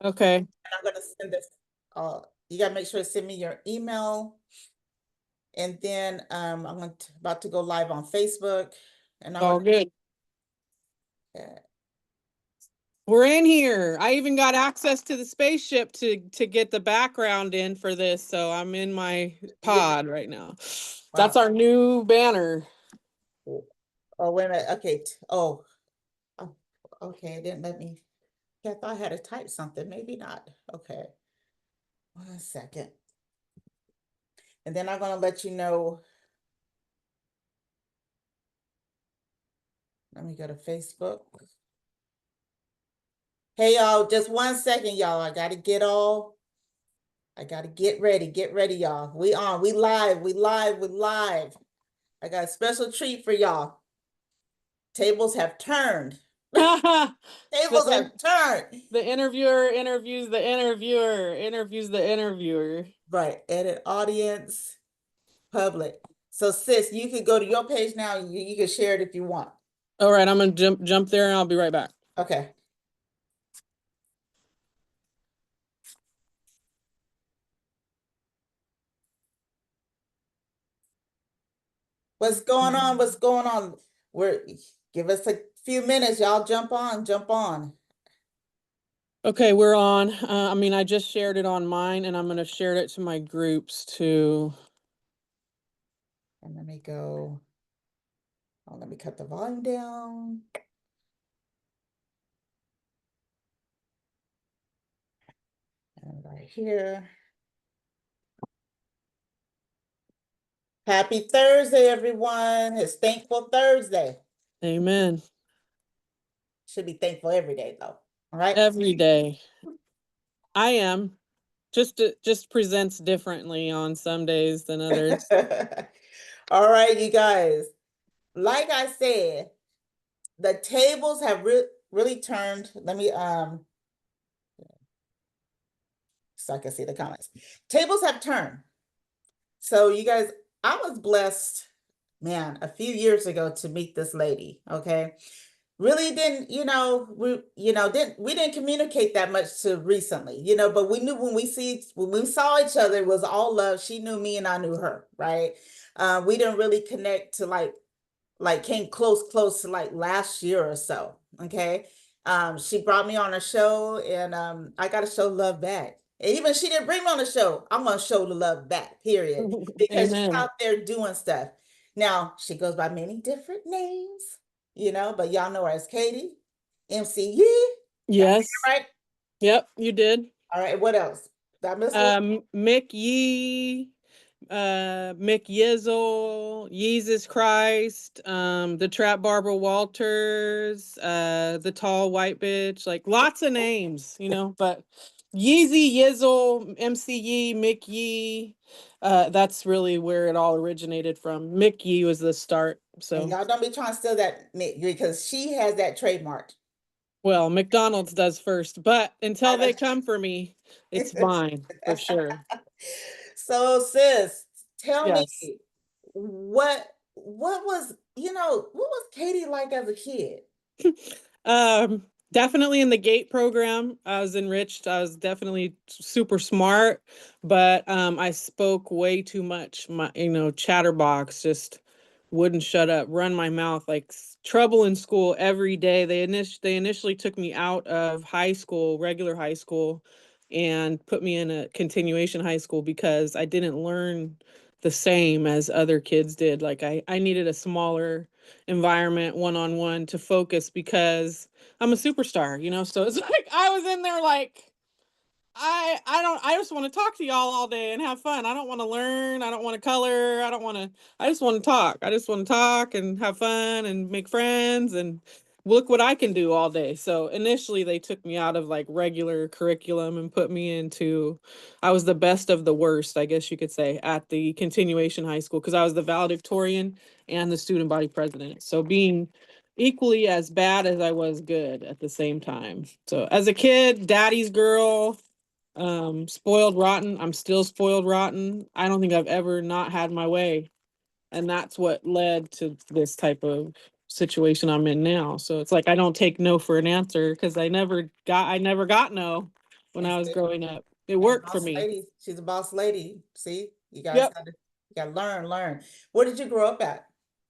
Okay. And I'm gonna send this, you gotta make sure to send me your email. And then about to go live on Facebook. And I'm All gonna good. We're in here. I even got access to the spaceship to get the background in for this. So I'm in my pod right now. That's wow. our new banner. Oh, wait a minute. Okay. Oh, okay. It didn't let me. Yeah, I thought I had to type something. Maybe not. Okay. 1 second. And then I'm gonna let you know. Let me go to Facebook. Hey y'all, just 1 second, y'all. I gotta get ready. Get ready, y'all. We on. We live. We live. We live. I got a special treat for y'all. Tables have turned. the, Tables have in, turned. the interviewer interviews the interviewer, interviews the interviewer. Right. Edit audience, public. So sis, you can go to your page now. You can share it if you want. All right, I'm gonna jump there and I'll be right back. Okay. What's going on? What's going on? Give us a few minutes, y'all. Jump on, jump on. Okay, we're on. I mean, I just shared it on mine and I'm gonna share it to my groups too. And let me go. Oh, let me cut the volume down. And right here. Happy Thursday, everyone. It's Thankful Thursday. Amen. Should be thankful every day, though. All right. Every day. I am. Just presents differently on some days than others. All right, you guys. Like I said, the tables have really turned. Let me so I can see the comments. Tables have turned. So you guys, I was blessed, man, a few years ago to meet this lady. Okay. Really didn't, we didn't communicate that much to recently, but we knew when we saw each other, it was all love. She knew me and I knew her, right? We didn't really connect to like came close to like last year or so. Okay. She brought me on a show and I got to show love back. And even she didn't bring me on the show, I'm gonna show the love back, period. Because she's Amen. out there doing stuff. Now she goes by many different names, but y'all know her as Catie McYee. Got it Yes. right? Yep, you did. All right, what else? Did I miss one? McYee, McYizzle, Jesus Christ, the Trap Barbara Walters, the tall white bitch, like lots of names, but Yeezy, Yizzle, MCYee, McYee, that's really where it all originated from. McYee was the start. And So, y'all don't be trying to steal that because she has that trademark. well, McDonald's does first, but until they come for me, it's mine for sure. So, sis, tell me Yes. what was what was Catie like as a kid? Definitely in the GATE program, I was enriched. I was definitely super smart, but I spoke way too much. My, chatterbox, just wouldn't shut up, run my mouth, like trouble in school every day. They initially took me out of high school, regular high school, and put me in a continuation high school because I didn't learn the same as other kids did. Like I needed a smaller environment, one-on-one, to focus because I'm a superstar, so it's like I was in there like I just want to talk to y'all all day and have fun. I don't want to learn. I don't want to color. I just want to talk. I just want to talk and have fun and make friends and look what I can do all day. So initially they took me out of like regular curriculum and put me into, I was the best of the worst, I guess you could say, at the continuation high school because I was the valedictorian and the student body president. So being equally as bad as I was good at the same time. So as a kid, daddy's girl, spoiled rotten. I'm still spoiled rotten. I don't think I've ever not had my way. And that's what led to this type of situation I'm in now. So it's like I don't take no for an answer because I never got no when And I was see, growing up. It and worked for boss me. lady, she's a boss lady. See, Yep. you gotta learn. Where did you grow up at?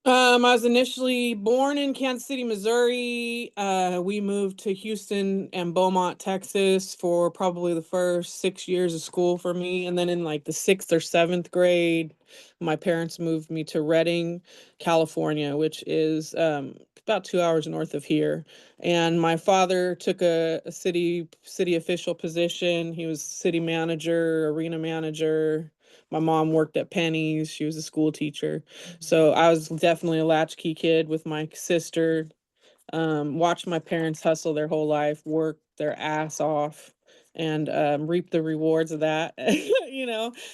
I was initially born in Kansas City, Missouri. We moved to Houston and Beaumont, Texas for probably the first 6 years of school for me. And then in like the sixth or seventh grade, my parents moved me to Redding, California, which is about 2 hours north of here. And my father took a city official position. He was city manager, arena manager. My mom worked at Penny's. She was a school teacher. So I was definitely a latchkey kid with my sister. Watched my parents hustle their whole life, work their ass off, and reap the rewards of that.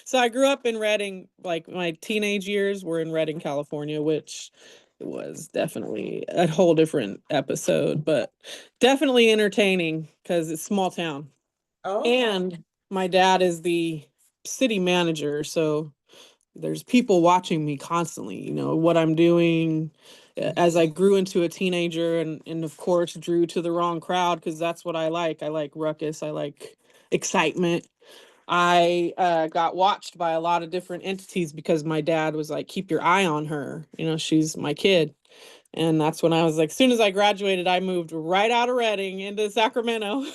So I grew up in Redding. Like my teenage years were in Redding, California, which was definitely a whole different episode, but definitely entertaining because it's small town. Okay. And my dad is the city manager, so there's people watching me constantly, what I'm doing. As I grew into a teenager, and of course drew to the wrong crowd, because that's what I like. I like ruckus, I like excitement. I got watched by a lot of different entities because my dad was like, keep your eye on her, she's my kid. And that's when I was like, as soon as I graduated, I moved right out of Redding into Sacramento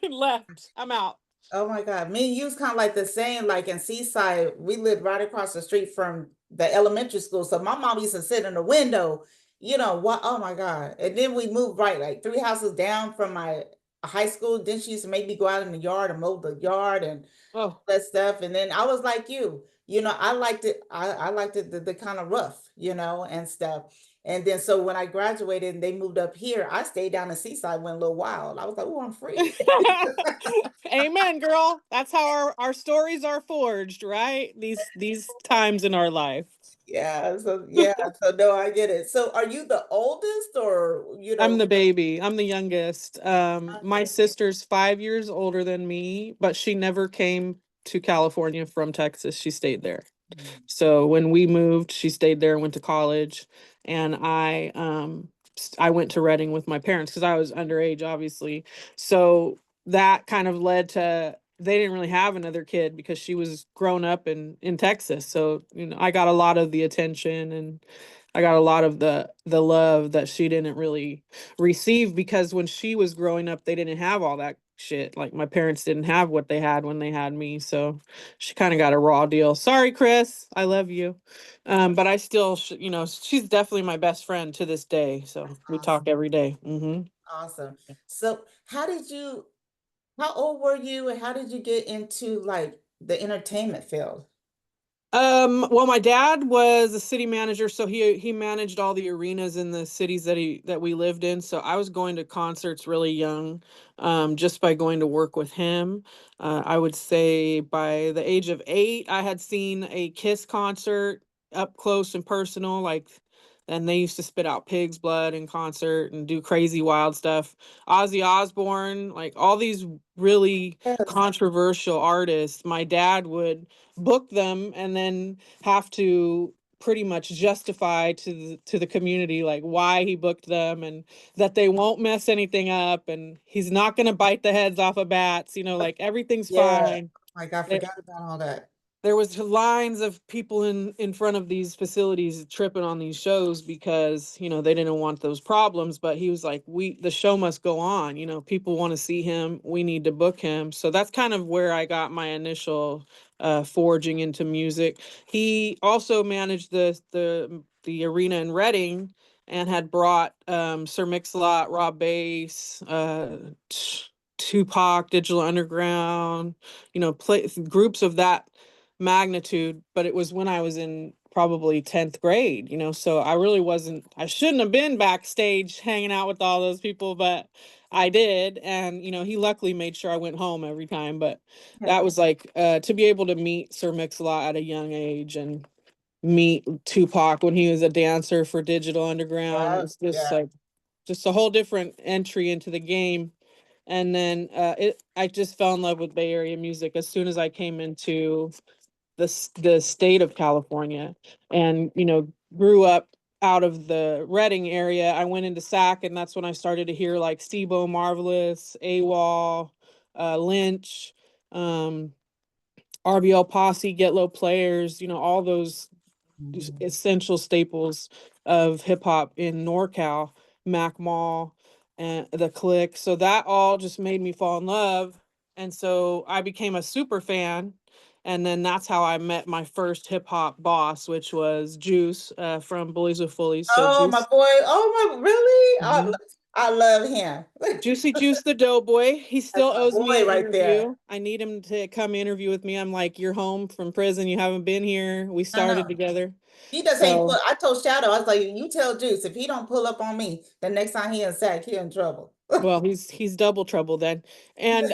and left. I'm out. Oh my God. Me and you was kind of like the same, like in Seaside, we lived right across the street from the elementary school. So my mom used to sit in the window, what? Oh my God. And then we moved right like three houses down from my high school. Then she used to make me go out in the yard and mow the yard and Oh. that stuff. And then I was like I liked it. I liked it the kind of rough, and stuff. And then so when I graduated and they moved up here, I stayed down in Seaside one little while. I was like, oh, I'm free. Amen, girl. That's how our stories are forged, right? These times in our life. So no, I get it. So are you the oldest or I'm the baby. I'm the youngest. My okay. sister's 5 years older than me, but she never came to California from Texas. She stayed there. So when we moved, she stayed there and went to college. And I went to Reading with my parents because I was underage, obviously. So that kind of led to they didn't really have another kid because she was grown up in Texas. So, I got a lot of the attention, and I got a lot of the love that she didn't really receive, because when she was growing up, they didn't have all that shit. Like my parents didn't have what they had when they had me. So she kind of got a raw deal. Sorry, Chris. I love you. But I still, she's definitely my best friend to this day. So That's we awesome. talk every day. Mm-hmm. Awesome. So how old were you and how did you get into like the entertainment field? Well, my dad was a city manager, so he managed all the arenas in the cities that we lived in. So I was going to concerts really young, just by going to work with him. I would say by the age of 8, I had seen a Kiss concert up close and personal, and they used to spit out pig's blood in concert and do crazy wild stuff. Ozzy Osbourne, like all these really Yes. controversial artists, my dad would book them and then have to pretty much justify to the community like why he booked them, and that they won't mess anything up, and he's not going to bite the heads off of bats, like everything's Yeah. fine. Like I They- forgot about all that. there was lines of people in front of these facilities tripping on these shows because they didn't want those problems, but he was like, the show must go on, people want to see him, we need to book him. So that's kind of where I got my initial forging into music. He also managed the arena in Reading, and had brought Sir Mix-a-Lot, Rob Bass, Tupac, Digital Underground, play groups of that magnitude. But it was when I was in probably 10th grade, so I shouldn't have been backstage hanging out with all those people, but I did. And he luckily made sure I went home every time. But Yeah. that was like, to be able to meet Sir Mix-a-Lot at a young age, and meet Tupac when he was a dancer for Digital Underground, Yeah. was just Yeah. like just a whole different entry into the game. And then I just fell in love with Bay Area music as soon as I came into the state of California, and grew up out of the Redding area. I went into Sac, and that's when I started to hear like Steve-O Marvelous, AWOL, Lynch, um, RBL Posse, Get Low Players, all those Mhm. essential staples of hip hop in NorCal, Mac Mall, and the Click. So that all just made me fall in love. And so I became a super fan. And then that's how I met my first hip hop boss, which was Juice from Bullies with Fullies. So Oh, my Juice, boy. Oh, my, really? Mhm. I love him. Juicy Juice the Doughboy. He That's still my owes me boy an right there. interview. I need him to come interview with me. I'm like, you're home from prison. You haven't been here. We I started know. together. He just ain't So put. I told Shadow, I was like, you tell Juice if he don't pull up on me, the next time he in Sac, he in trouble. well, he's double trouble then. And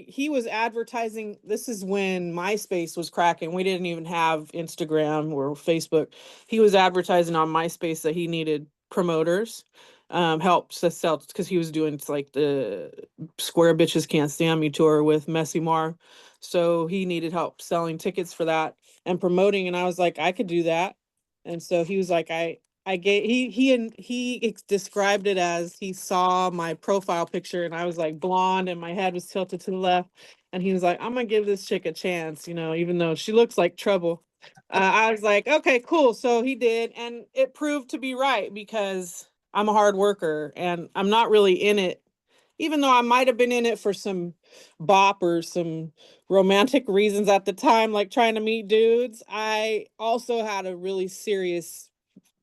he was advertising. This is when MySpace was cracking. We didn't even have Instagram or Facebook. He was advertising on MySpace that he needed promoters, help to sell, because he was doing like the Square Bitches Can't Stand Me tour with Messy Mar. So he needed help selling tickets for that and promoting. And I was like, I could do that. And so he was like, I gave he described it as he saw my profile picture and I was like blonde and my head was tilted to the left, and he was like, I'm gonna give this chick a chance, even though she looks like trouble. I was like, okay, cool. So he did, and it proved to be right because I'm a hard worker and I'm not really in it, even though I might have been in it for some bop or some romantic reasons at the time, like trying to meet dudes. I also had a really serious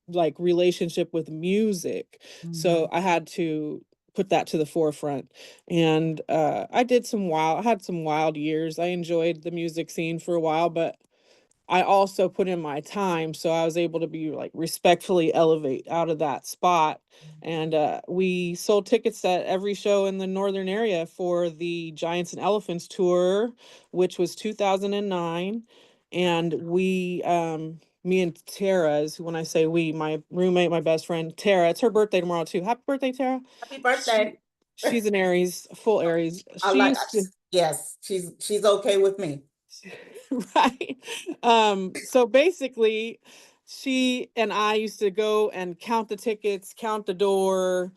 like relationship with music. So Mhm. I had to put that to the forefront. And I had some wild years. I enjoyed the music scene for a while, but I also put in my time, so I was able to be like respectfully elevate out of that spot. And we sold tickets at every show in the northern area for the Giants and Elephants tour, which was 2009. And me and Tara, is when I say we, my roommate, my best friend Tara, it's her birthday tomorrow too. Happy birthday, Tara. Happy She birthday. she's an Aries, full Aries. I She like, used to yes, she's okay with me. right. So basically, she and I used to go and count the tickets, count the door,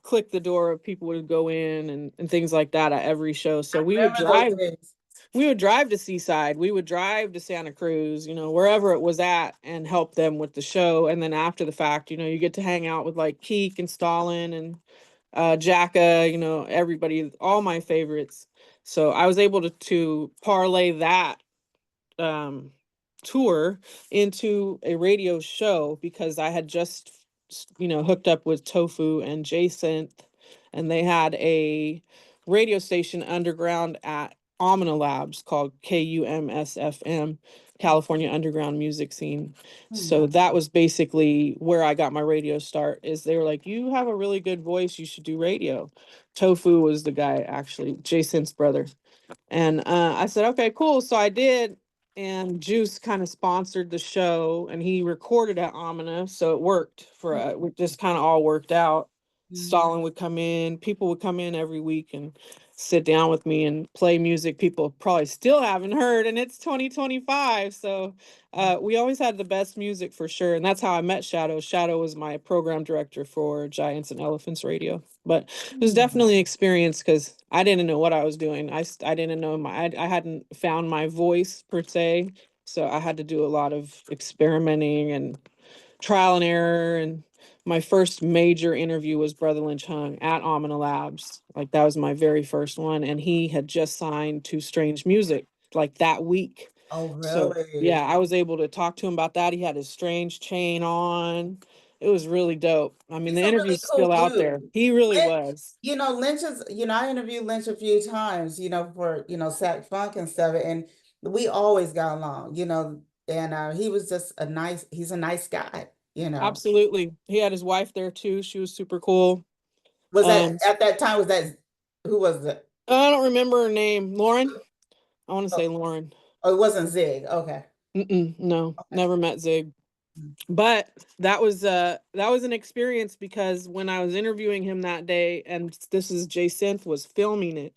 click the door, people would go in and things like that at every show. I So we would remember those drive, days. we would drive to Seaside, we would drive to Santa Cruz, wherever it was at, and help them with the show. And then after the fact, you get to hang out with like Keek and Stalin and Jacka, everybody, all my favorites. So I was able to parlay that um, tour into a radio show because I had just, hooked up with Tofu and Jason, and they had a radio station underground at Omnia Labs called KUMSFM, California Underground Music Scene. Hmm. So that was basically where I got my radio start. Is they were like, you have a really good voice, you should do radio. Tofu was the guy, actually, Jason's brother. And I said, okay, cool. So I did. And Juice kind of sponsored the show and he recorded at Amina. So it worked for it just kind of all worked out. Mhm. Stalin would come in, people would come in every week and sit down with me and play music people probably still haven't heard. And it's 2025. So we always had the best music for sure. And that's how I met Shadow. Shadow was my program director for Giants and Elephants Radio. But it was Hmm. definitely an experience because I didn't know what I was doing. I didn't know I hadn't found my voice per se. So I had to do a lot of experimenting and trial and error. And my first major interview was Brother Lynch Hung at Omina Labs. Like that was my very first one. And he had just signed to Strange Music like that week. Oh, So yeah, really? I was able to talk to him about that. He had his Strange chain on. It was really dope. I mean, He's the a really interview's cool still out dude. there. He really Lynch, was. Lynch is, I interviewed Lynch a few times, for, Sac Funk and stuff, and we always got along, and he was just he's a nice guy. Absolutely. He had his wife there too. She was super cool. Was that Um, at that time, was that, who was it? I don't remember her name. Lauren? I want to Oh, say Lauren. oh, it wasn't Zig. Okay. No, Okay. never met Zig. But that was an experience because when I was interviewing him that day, and this is Jay Synth was filming it.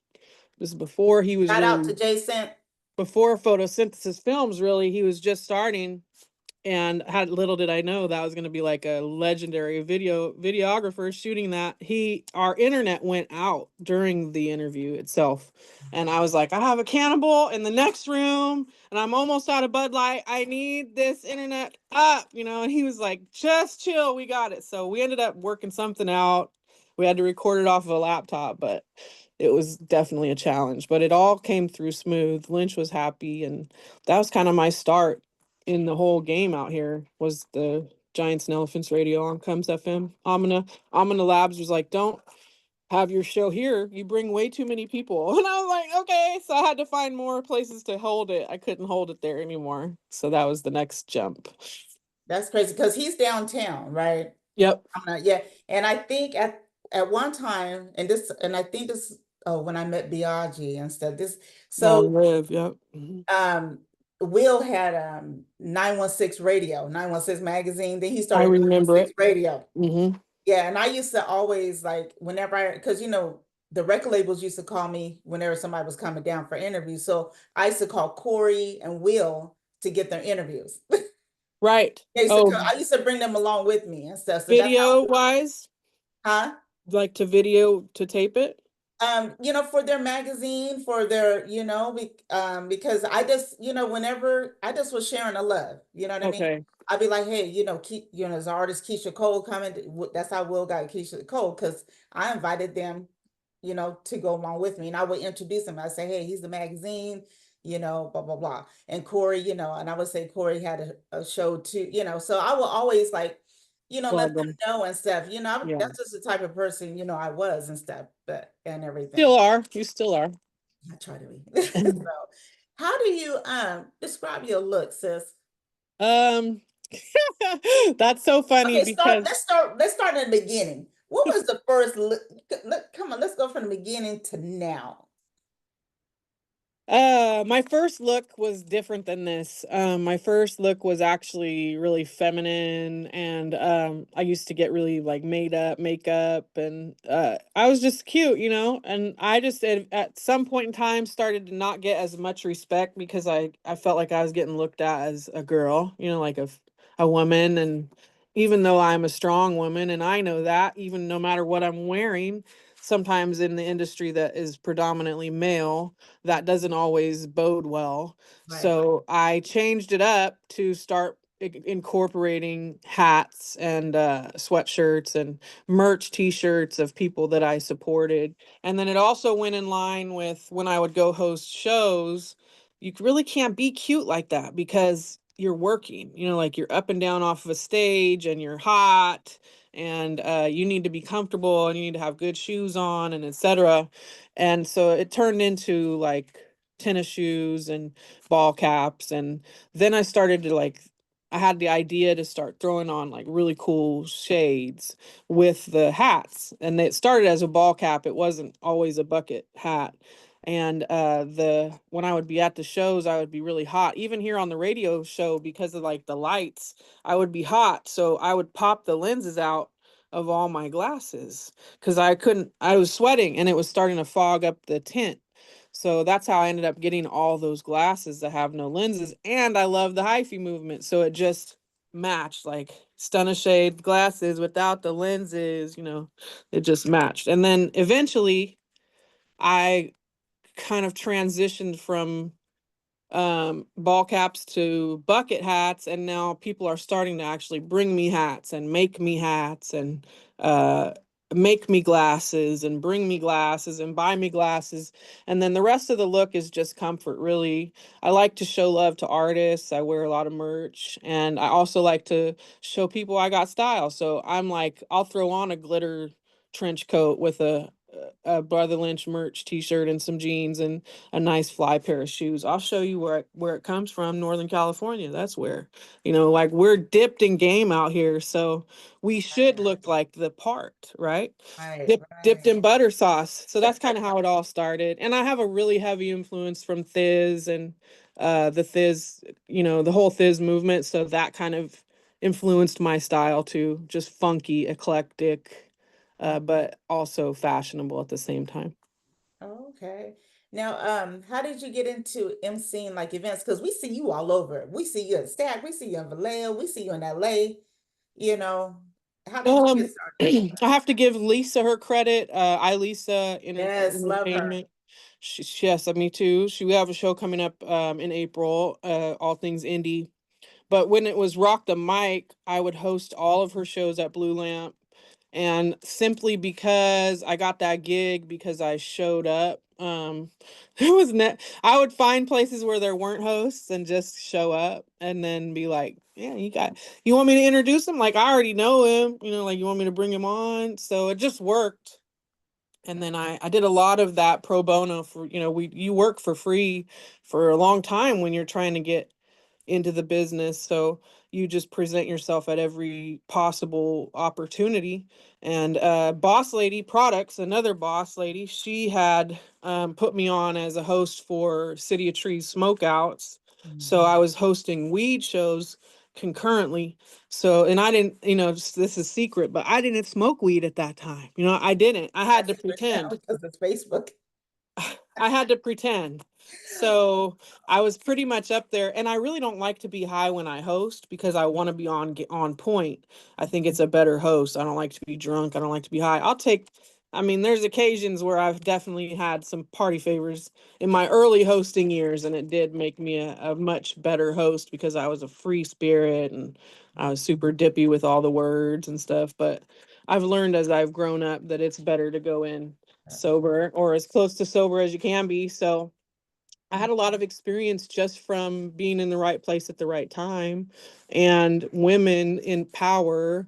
This is before he was Shout out to really Jason. before photosynthesis films, really, he was just starting. and had little did I know that was going to be like a legendary videographer shooting that. Our internet went out during the interview itself, and I was like, I have a cannibal in the next room, and I'm almost out of Bud Light. I need this internet up, and he was like, just chill, we got it. So we ended up working something out. We had to record it off of a laptop, but it was definitely a challenge, but it all came through smooth. Lynch was happy, and that was kind of my start in the whole game out here, was the Giants and Elephants radio on Comes FM. Amina Labs was like, don't have your show here. You bring way too many people. And I was like, okay. So I had to find more places to hold it. I couldn't hold it there anymore. So that was the next jump. That's crazy because he's downtown, right? Yep. I'm not, yeah. And I think at one time, and I think this, oh, when I met Biaggi and stuff, so Long live. Yep. Mhm. um Will had 916 radio, 916 magazine. Then he I started remember 916 it. radio. Hmm. Yeah, and I used to always like whenever because the record labels used to call me whenever somebody was coming down for interviews. So I used to call Corey and Will to get their interviews. Right. Oh, I used to bring them along with me and stuff. So that's video wise, how, huh? like to video to tape it. For their magazine, for their, because I just, whenever I just was sharing a love, you know what I mean? Okay. I'd be like, hey, as artist Keisha Cole coming, that's how Will got Keisha Cole, because I invited them, to go along with me, and I would introduce them. I say, hey, he's the magazine, blah blah blah, and Corey, and I would say Corey had a show too, so I will always like, let Plug them them. know and stuff. Yeah. That's just the type of person, I was and stuff, and everything. Still are. You still are. I try to be. So, how do you describe your look, sis? Um, that's so funny Okay, because let's start in the beginning. What was the first look? Come on, let's go from the beginning to now. my first look was different than this. My first look was actually really feminine, and I used to get really like made up makeup, and I was just cute, and I just at some point in time started to not get as much respect because I felt like I was getting looked at as a girl, like a woman. And even though I'm a strong woman and I know that, even no matter what I'm wearing, sometimes in the industry that is predominantly male, that doesn't always bode well. Right, So I changed it up to start incorporating hats and sweatshirts and merch t-shirts of people that I supported. And then it also went in line with when I would go host shows. You really can't be cute like that because you're working, like you're up and down off of a stage and you're hot, and you need to be comfortable and you need to have good shoes on and etc. And so it turned into like tennis shoes and ball caps. And then I started to like, I had the idea to start throwing on like really cool shades with the hats. And it started as a ball cap. It wasn't always a bucket hat. And the when I would be at the shows, I would be really hot. Even here on the radio show, because of like the lights, I would be hot. So I would pop the lenses out of all my glasses because I was sweating and it was starting to fog up the tint. So that's how I ended up getting all those glasses that have no lenses. And I love the hyphy movement. So it just matched, like stunner shade glasses without the lenses, it just matched. And then eventually I kind of transitioned from ball caps to bucket hats, and now people are starting to actually bring me hats and make me hats and uh make me glasses and bring me glasses and buy me glasses. And then the rest of the look is just comfort, really. I like to show love to artists. I wear a lot of merch, and I also like to show people I got style. So I'm like, I'll throw on a glitter trench coat with a Brother Lynch merch t-shirt and some jeans and a nice fly pair of shoes. I'll show you where it comes from, Northern California. That's where, like we're dipped in game out here, so we should right, look like the part, right? right, Dipped right. in butter sauce. So that's kind of how it all started. And I have a really heavy influence from Thiz and the Thiz, the whole Thiz movement. So that kind of influenced my style too. Just funky, eclectic, but also fashionable at the same time. Okay. Now, how did you get into emceeing like events? Because we see you all over. We see you at Stack, we see you in Vallejo, we see you in LA, you know. How did you get started? I have to give Lisa her credit. Yes, love her. Entertainment. Yes, me too. We have a show coming up in April, all things indie. But when it was Rock the Mic, I would host all of her shows at Blue Lamp. And simply because I got that gig because I showed up, it was net I would find places where there weren't hosts and just show up and then be like, yeah, you want me to introduce him? Like I already know him, like you want me to bring him on. So it just worked. And then I did a lot of that pro bono for, you work for free for a long time when you're trying to get into the business. So you just present yourself at every possible opportunity. And Boss Lady Products, another boss lady, she had put me on as a host for City of Trees Smokeouts. So Mhm. I was hosting weed shows concurrently. So, and I didn't, this is secret, but I didn't smoke weed at that time. I didn't. I had That's to secret now pretend. because it's Facebook. I had to pretend. So I was pretty much up there, and I really don't like to be high when I host because I want to be on point. I think it's a better host. I don't like to be drunk. I don't like to be high. There's occasions where I've definitely had some party favors in my early hosting years, and it did make me a much better host because I was a free spirit and I was super dippy with all the words and stuff. But I've learned as I've grown up that it's better to go in sober or as close to sober as you can be. So I had a lot of experience just from being in the right place at the right time and women in power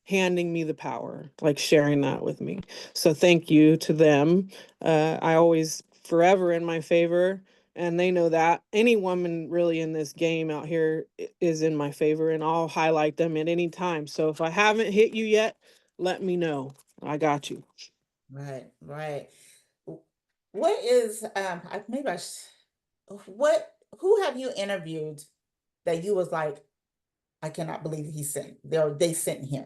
handing me the power, like sharing that with me. So thank you to them. I always forever in my favor. And they know that any woman really in this game out here is in my favor, and I'll highlight them at any time. So if I haven't hit you yet, let me know. I got you. Right, right. What is maybe what who have you interviewed that you was like, I cannot believe they sent him.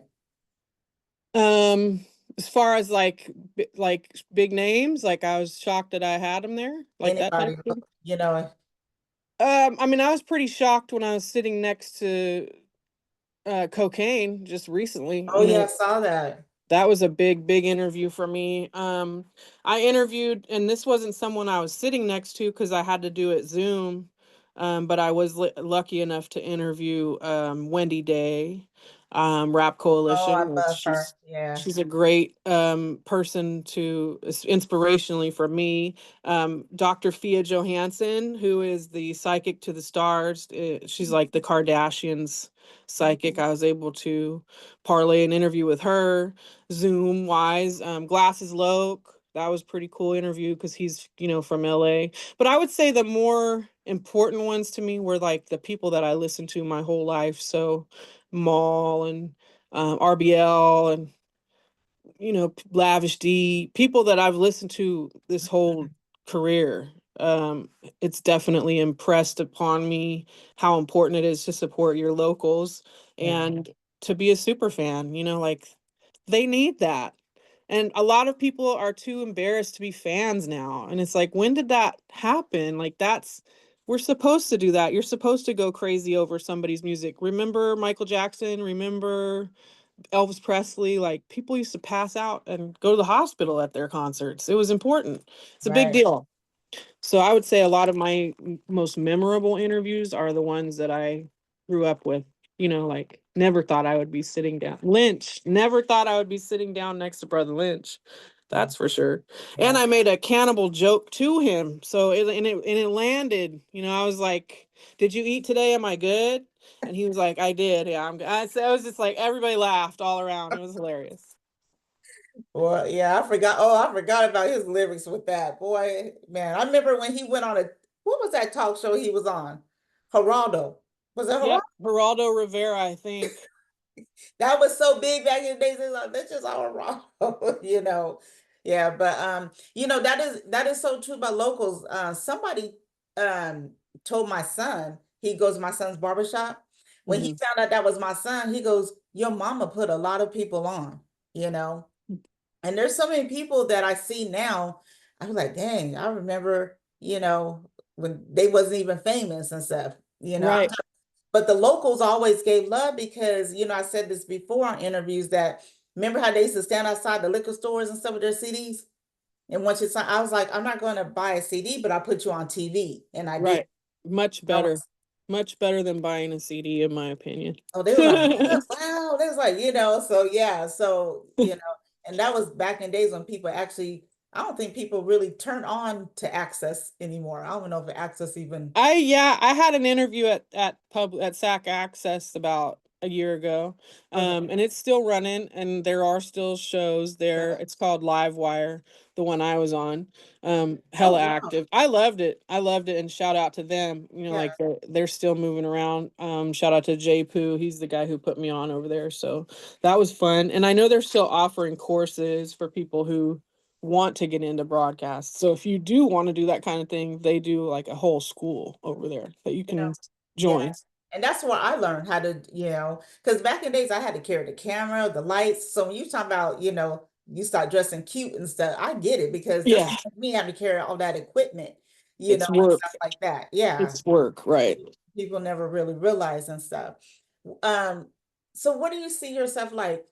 As far as like big names, like I was shocked that I had them there, like that type Anybody, of thing. you know, I was pretty shocked when I was sitting next to Cocaine just recently. oh yeah, I saw that. That was a big interview for me. I interviewed, and this wasn't someone I was sitting next to because I had to do it Zoom. But I was lucky enough to interview Wendy Day, Rap Oh, I Coalition, which love her. Yeah. she's a great person to inspirationally for me. Dr. Fia Johansson, who is the psychic to the stars. She's like the Kardashians psychic. I was able to parlay an interview with her Zoom wise. Glasses Loke, that was pretty cool interview because he's, from LA. But I would say the more important ones to me were like the people that I listened to my whole life. So Maul and RBL and, Lavish D, people that I've listened to this whole career. It's definitely impressed upon me how important it is to support your locals Yeah. and to be a super fan, like they need that. And a lot of people are too embarrassed to be fans now. And it's like, when did that happen? Like, we're supposed to do that. You're supposed to go crazy over somebody's music. Remember Michael Jackson? Remember Elvis Presley? Like, people used to pass out and go to the hospital at their concerts. It was important. It's a big Right. deal. So I would say a lot of my most memorable interviews are the ones that I grew up with. Like never thought I would be sitting down. Lynch, never thought I would be sitting down next to Brother Lynch. That's for sure. And Yeah. I made a cannibal joke to him. So it landed. I was like, "Did you eat today? Am I good?" And he was like, "I did. Yeah, I'm good." So it was just like everybody laughed all around. It was hilarious. Well, yeah, I forgot. Oh, I forgot about his lyrics with that. Boy, man, I remember when he went on what was that talk show he was on? Geraldo. Was it Geraldo? Yep, Geraldo Rivera, I think. That was so big back in the days. It's like, that's just all wrong, you know. Yeah, but that is so true about locals. Somebody um told my son, he goes to my son's barbershop. When he Mhm. found out that was my son, he goes, your mama put a lot of people on, you know. And there's so many people that I see now. I was like, dang, I remember. you know, when they wasn't even famous and stuff, Right, but the locals always gave love because, I said this before on interviews that remember how they used to stand outside the liquor stores and stuff with their CDs? And once you sign, I was like, I'm not going to buy a CD, but I'll put you on TV. And I did. right. Much I better. was, Much better than buying a CD, in my opinion. oh, they were like, "What? Wow." They was like, so yeah. So, and that was back in days when people actually, I don't think people really turn on to Access anymore. I don't know if Access even, I had an interview at SAC Access about a year ago. okay, And it's still running and there are still shows there. good. It's called Livewire, the one I was on. Oh, Hella wow. active. I loved it. I loved it, and shout out to them. Yeah. Like they're still moving around. Shout out to Jay Poo. He's the guy who put me on over there. So that was fun. And I know they're still offering courses for people who want to get into broadcast. So if you do want to do that kind of thing, they do like a whole school over there that you You know, can yeah. join. And that's where I learned how to, because back in days I had to carry the camera, the lights. So when you talk about, you start dressing cute and stuff, I get it because that's Yeah, me having to carry all that equipment, it's and work. stuff like that. Yeah. It's work, right? People never really realize and stuff. Um, so what do you see yourself like,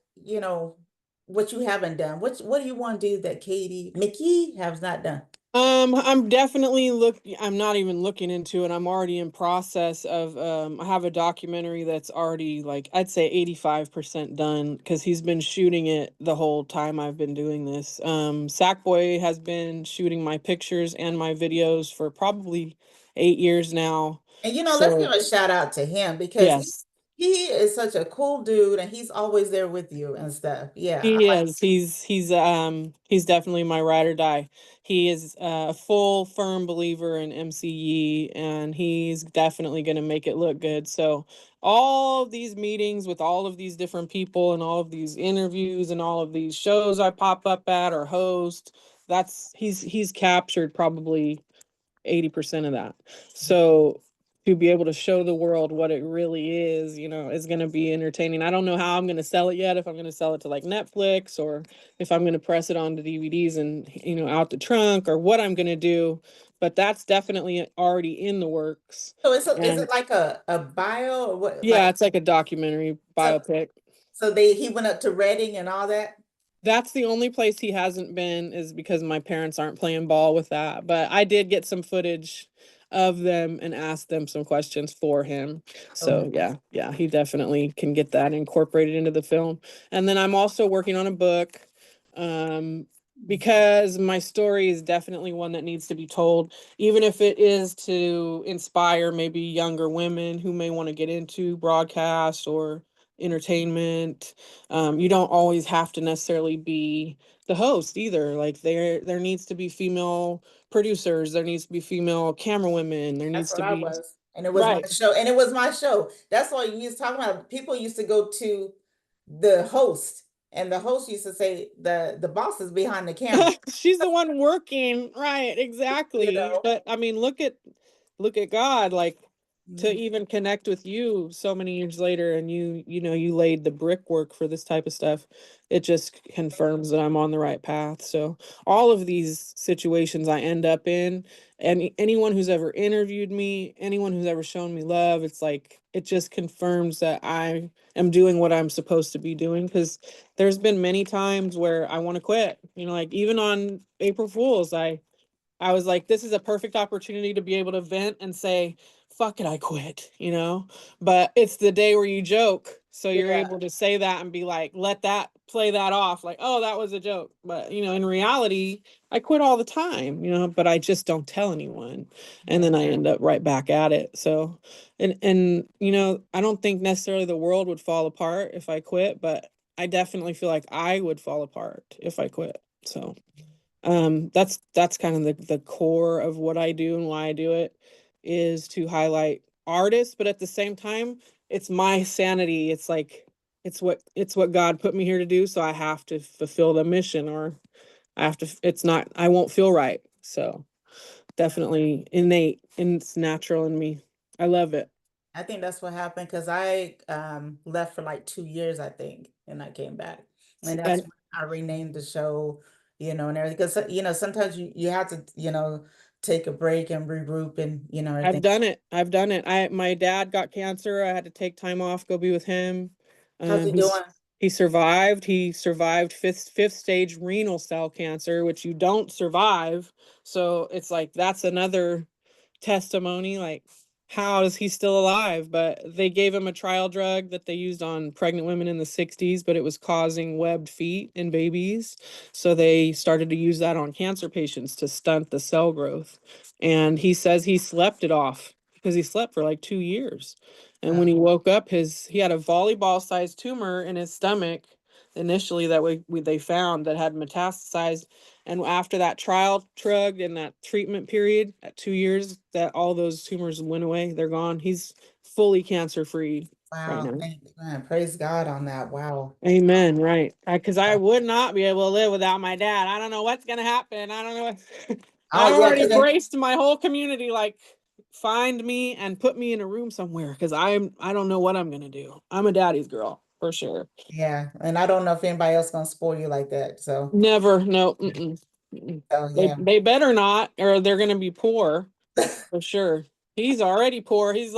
what you haven't done? What do you want to do that Catie McYee has not done? I'm definitely I'm not even looking into it. I'm already in process of I have a documentary that's already like I'd say 85% done because he's been shooting it the whole time I've been doing this. Sackboy has been shooting my pictures and my videos for probably 8 years now. And let's give So a shout out to him because yes, he is such a cool dude and he's always there with you and stuff. Yeah. he is. He's definitely my ride or die. He is a full firm believer in MCE and he's definitely going to make it look good. So all of these meetings with all of these different people and all of these interviews and all of these shows I pop up at or host, he's captured probably 80% of that. So to be able to show the world what it really is, is going to be entertaining. I don't know how I'm going to sell it yet, if I'm going to sell it to like Netflix or if I'm going to press it onto DVDs and, out the trunk or what I'm going to do, but that's definitely already in the works. So is And it like a bio or what yeah, like it's like a documentary so biopic. he went up to Reading and all that? That's the only place he hasn't been is because my parents aren't playing ball with that. But I did get some footage of them and asked them some questions for him. Okay. So yeah, he definitely can get that incorporated into the film. And then I'm also working on a book um because my story is definitely one that needs to be told, even if it is to inspire maybe younger women who may want to get into broadcast or entertainment. You don't always have to necessarily be the host either. Like there needs to be female producers, there needs to be female camera women, there That's needs what to I be was. And it was my right. show. And it was my show. That's all you was talking about. People used to go to the host, and the host used to say the boss is behind the camera. She's the one working, right, You exactly. know? But I mean, look at God, like to Mhm. even connect with you so many years later and you laid the brickwork for this type of stuff. It just confirms that I'm on the right path. So all of these situations I end up in, and anyone who's ever interviewed me, anyone who's ever shown me love, it's like it just confirms that I am doing what I'm supposed to be doing because there's been many times where I want to quit. Like even on April Fools, I was like, this is a perfect opportunity to be able to vent and say, fuck it, I quit. But it's the day where you joke. So you're Yeah. able to say that and be like, let that play that off. Like, oh, that was a joke. But, in reality, I quit all the time, but I just don't tell anyone. And Yeah. then I end up right back at it. So, and I don't think necessarily the world would fall apart if I quit, but I definitely feel like I would fall apart if I quit. So that's kind of the core of what I do and why I do it is to highlight artists, but at the same time it's my sanity. It's like it's what God put me here to do, so I have to fulfill the mission, or I have to it's not I won't feel right. So definitely innate and it's natural in me. I love it. I think that's what happened because I left for like 2 years, I think, and I came back. And that's And when I renamed the show, and everything. Because sometimes you have to, take a break and regroup and, I've everything. done it. I've done it. My dad got cancer. I had to take time off, go be with him. How's he He's doing? he survived. He survived fifth stage renal cell cancer, which you don't survive. So it's like that's another testimony. Like, how is he still alive? But they gave him a trial drug that they used on pregnant women in the 60s, but it was causing webbed feet in babies. So they started to use that on cancer patients to stunt the cell growth. And he says he slept it off because he slept for like 2 years. And Uh, when he woke up, he had a volleyball-sized tumor in his stomach initially that they found that had metastasized. And after that trial drug and that treatment period at 2 years, that all those tumors went away. They're gone. He's fully cancer free right wow. now. Thank man. Praise God on that. Wow. Amen. Right. Because I would not be able to live without my dad. I don't know what's gonna happen. I don't know what. Oh I've yeah, already because then braced my whole community. Like, find me and put me in a room somewhere because I don't know what I'm gonna do. I'm a daddy's girl for sure. yeah, and I don't know if anybody else gonna spoil you like that. So, Never. No. Mm-mm, mm-mm. so They yeah. they better not, or they're gonna be poor. For sure. He's already poor. He's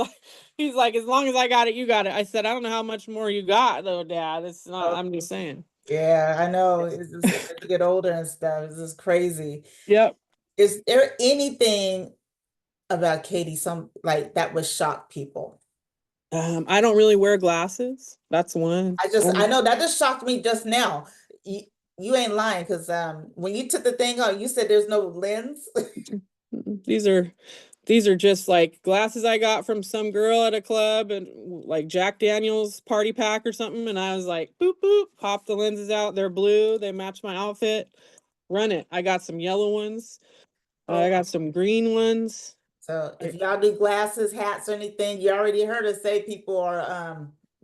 like, as long as I got it, you got it. I said, I don't know how much more you got though, Dad. It's not, Oh, I'm just saying. yeah, I know. It's just, as you get older and stuff, it's just crazy. Yep. Is there anything about Catie some like that would shock people? I don't really wear glasses. That's one. I know that just shocked me just now. You, you ain't lying because when you took the thing out, you said there's no lens. These are these are just like glasses I got from some girl at a club and like Jack Daniels party pack or something. And I was like, boop, boop, pop the lenses out. They're blue. They match my outfit. Run it. I got some yellow ones. I Oh, got some green ones. so if y'all do glasses, hats, or anything, you already heard us say people are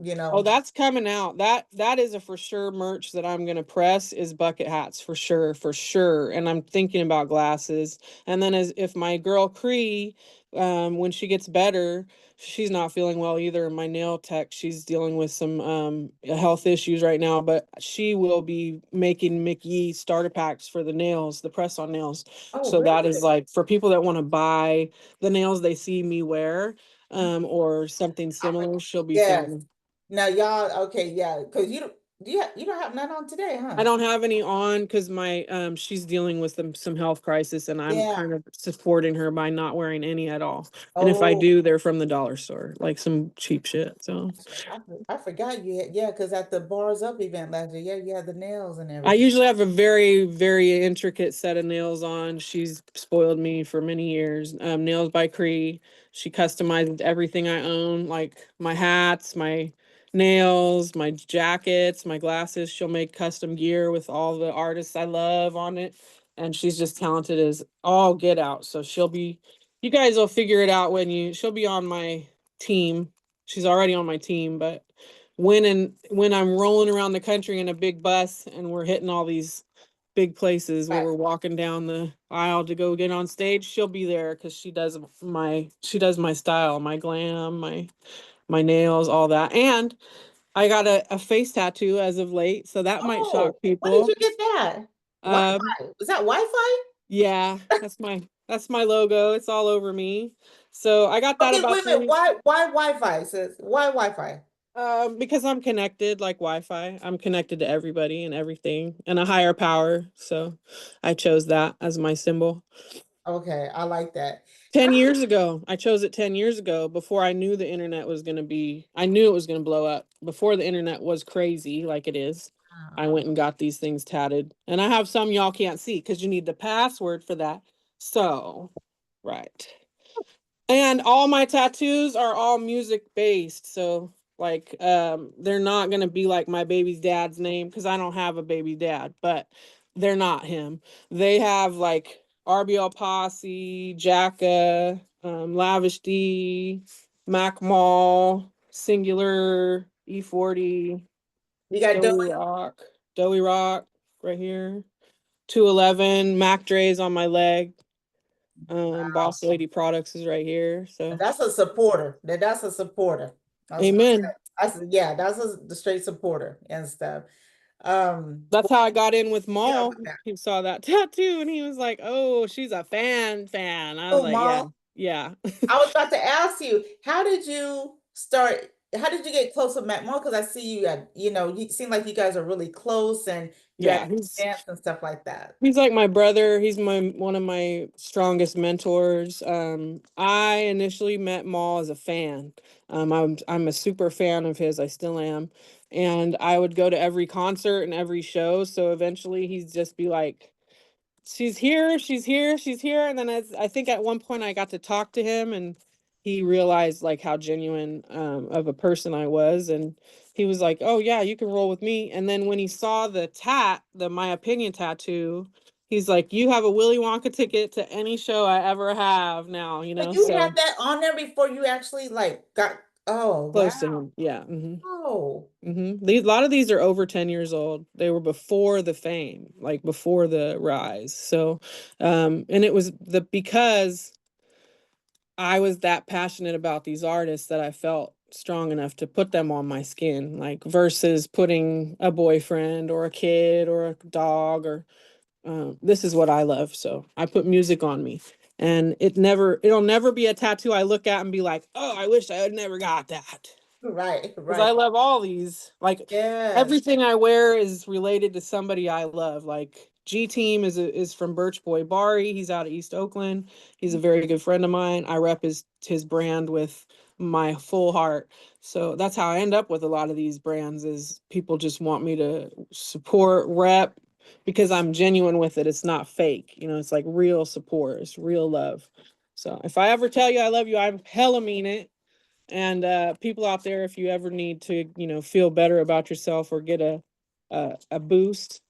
you Oh, know, that's coming out. That is a for sure merch that I'm gonna press is bucket hats for sure, for sure. And I'm thinking about glasses. And then as if my girl Cree, when she gets better, she's not feeling well either. My nail tech, she's dealing with some health issues right now, but she will be making McYee starter packs for the nails, the press on nails. oh So that is really? like for people that want to buy the nails they see me wear, or something I similar, she'll be Yes. selling. Now y'all, okay, yeah, because you don't have none on today, I huh? don't have any on because my she's dealing with some health crisis and I'm Yeah. kind of supporting her by not wearing any at all. And if I Oh, do, they're from the dollar store, like some cheap shit. So I forgot you had, yeah, because at the Bars Up event last year, yeah, you had the nails and I everything. usually have a very, very intricate set of nails on. She's spoiled me for many years. Nails by Cree. She customized everything I own, like my hats, my nails, my jackets, my glasses. She'll make custom gear with all the artists I love on it. And she's just talented as all get out. So you guys will figure it out she'll be on my team. She's already on my team, but when I'm rolling around the country in a big bus and we're hitting all these big places where Right. we're walking down the aisle to go get on stage, she'll be there because she does my style, my glam, my nails, all that. And I got a face tattoo as of late, so that might shock Oh, when did people. you get that? Um, Wi-Fi. Is that Wi-Fi? yeah, that's my logo. It's all over me. So I got that Okay, about wait a minute. 3 Why Wi-Fi? Says why Wi-Fi? Because I'm connected like Wi-Fi. I'm connected to everybody and everything and a higher power. So I chose that as my symbol. Okay, I like that. 10 years ago. I chose it 10 years ago before I knew the internet was going to I knew it was going to blow up. Before the internet was crazy like it is. I Ah, went and got these things tatted. And I have some y'all can't see because you need the password for that. So, right. And all my tattoos are all music based. So like they're not gonna be like my baby's dad's name because I don't have a baby dad, but they're not him. They have like RBL Posse, Jacka, Lavish D, Mac Mall, Singular, E40, you got Doughy Rock, Doughy Rock right here. 211, Mac Dre's on my leg. Boss Lady Products is right here. So That's a supporter. That's a supporter. That's, amen. that's yeah, that's the straight supporter and stuff. That's how I got in with Yeah, Maul. with that. He saw that tattoo and he was like, "Oh, she's a fan." I was Oh, like, "Yeah, Maul. yeah." I was about to ask you, how did you start? How did you get close with Matt Moore? Because I see you at, you seem like you guys are really close and you're Yeah, at events and stuff like that. he's like my brother. He's my one of my strongest mentors. I initially met Maul as a fan. I'm a super fan of his. I still am, and I would go to every concert and every show. So eventually, he'd just be like, she's here, she's here, she's here. And then I think at one point I got to talk to him and he realized like how genuine of a person I was. And he was like, "Oh yeah, you can roll with me." And then when he saw the My Opinion tattoo, he's like, "You have a Willy Wonka ticket to any show I ever have now," So you had so that on there before you actually like got, oh, wow. close to him. Yeah. Oh, A lot of these are over 10 years old. They were before the fame, like before the rise. So, and it was because I was that passionate about these artists that I felt strong enough to put them on my skin, like versus putting a boyfriend or a kid or a dog or this is what I love. So I put music on me. And it'll never be a tattoo I look at and be like, "Oh, I wish I had never got that." right, Because I right. love all these. Like Yes. everything I wear is related to somebody I love. Like G Team is from Birch Boy Bari. He's out of East Oakland. He's a very good friend of mine. I rep his brand with my full heart. So that's how I end up with a lot of these brands is people just want me to support, rep because I'm genuine with it. It's not fake. It's like real support. It's real love. So if I ever tell you I love you, I hella mean it. And people out there, if you ever need to, feel better about yourself or get a boost,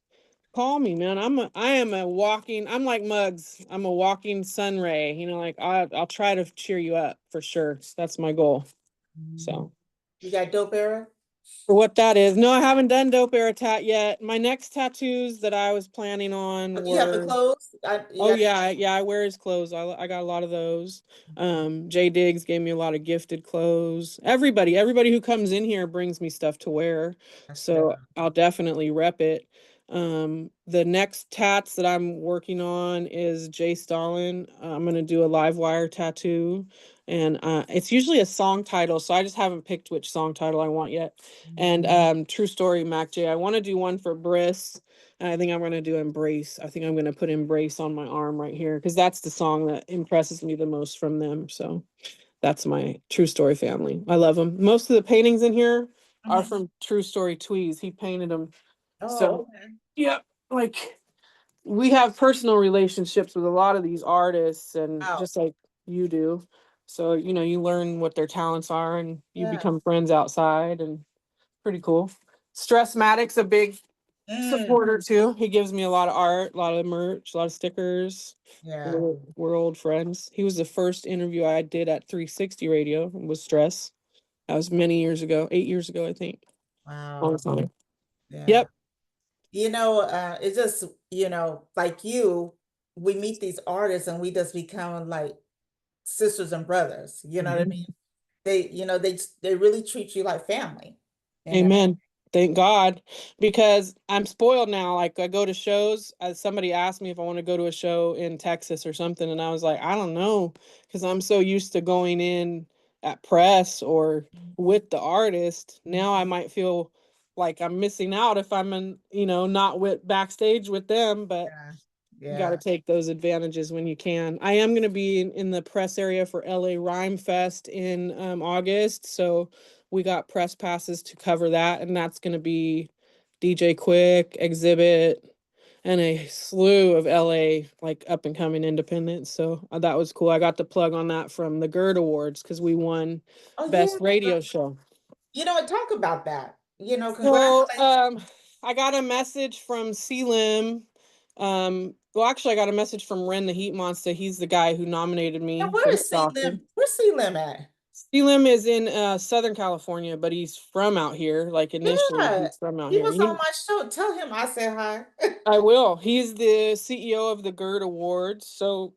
call me, man. I'm like Muggs. I'm a walking sun ray. Like I'll try to cheer you up for sure. That's my goal. Mhm. So You got dope era? for what that is, no, I haven't done dope era tat yet. My next tattoos that I was planning on Do you have the were clothes? You Oh got, yeah, yeah, I wear his clothes. I got a lot of those. Jay Diggs gave me a lot of gifted clothes. Everybody who comes in here brings me stuff to wear. that's So dope. I'll definitely rep it. The next tats that I'm working on is Jay Stalin. I'm gonna do a live wire tattoo. And it's usually a song title, so I just haven't picked which song title I want yet. And true story, Mac J. I want to do one for Briss. And I think I'm going to do Embrace. I think I'm going to put Embrace on my arm right here because that's the song that impresses me the most from them. So that's my True Story family. I love them. Most of the paintings in here are Mhm. from True Story Tweez. He painted them. Oh, So, okay. yeah, like we have personal relationships with a lot of these artists, and Wow. just like you do. So, you learn what their talents are and you Yeah. become friends outside, and pretty cool. Stressmatic's a big Mm, supporter too. He gives me a lot of art, a lot of merch, a lot of stickers. yeah. We're old friends. He was the first interview I did at 360 Radio was Stress. That was many years ago, 8 years ago, I think. Long Wow. time. Yeah. Yep. It's just, like you, we meet these artists and we just become like sisters and brothers. You know what I mean? Mhm. They really treat you like family, you know? Amen. Thank God, because I'm spoiled now. Like I go to shows. Somebody asked me if I want to go to a show in Texas or something, and I was like, I don't know, because I'm so used to going in at press or with the artist. Now I might feel like I'm missing out if I'm not with backstage with them, but Yeah. you got to Yeah. take those advantages when you can. I am going to be in the press area for LA Rhyme Fest in August. So we got press passes to cover that. And that's going to be DJ Quick, Exhibit, and a slew of LA like up and coming independents. So that was cool. I got the plug on that from the GERD Awards because we won Oh, Best yeah. Radio Show. Talk about that. So, Congratulations. I got a message from Selim. Well, actually, I got a message from Ren the Heat Monster. He's the guy who nominated Now, me for where the is Oscar. C-Lim? Where's C-Lim at? Selim is in Southern California, but he's from out here. Like initially, Yeah. he's from out He here. was on my show. Tell him I said hi. I will. He's the CEO of the GERD Awards. So,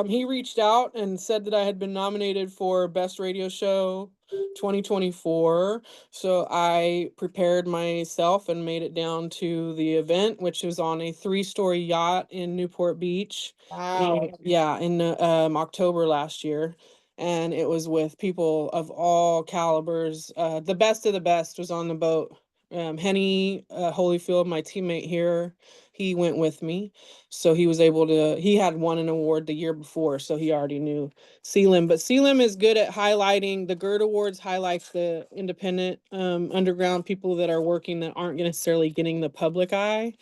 he reached out and said that I had been nominated for Best Radio Show, 2024. So I prepared myself and made it down to the event, which was on a 3-story yacht in Newport Beach. Wow. And yeah, in October last year. And it was with people of all calibers. The best of the best was on the boat. Henny Holyfield, my teammate here, he went with me. So he was able to, he had won an award the year before, so he already knew Sealim. But Sealim is good at highlighting. The GERD Awards highlights the independent underground people that are working that aren't necessarily getting the public eye.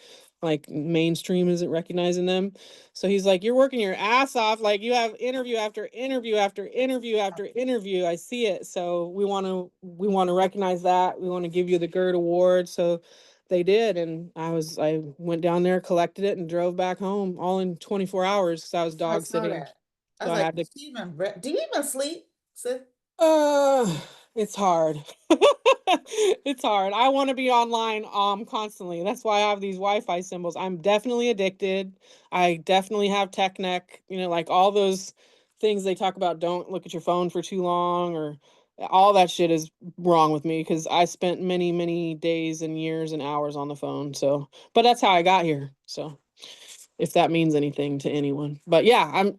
Like mainstream isn't recognizing them. So he's like, you're working your ass off. Like you have interview after interview after interview after interview. I see it. So we want to recognize that. We want to give you the GERD Award. So they did, and I went down there, collected it, and drove back home all in 24 hours because I was I dog saw sitting. that. I So was I like, had to. do you even sleep, Sid? Uh, it's hard. It's hard. I want to be online constantly. That's why I have these Wi-Fi symbols. I'm definitely addicted. I definitely have tech neck, like all those things they talk about, don't look at your phone for too long, or all that shit is wrong with me because I spent many, many days and years and hours on the phone. So, but that's how I got here. So, if that means anything to anyone. But yeah,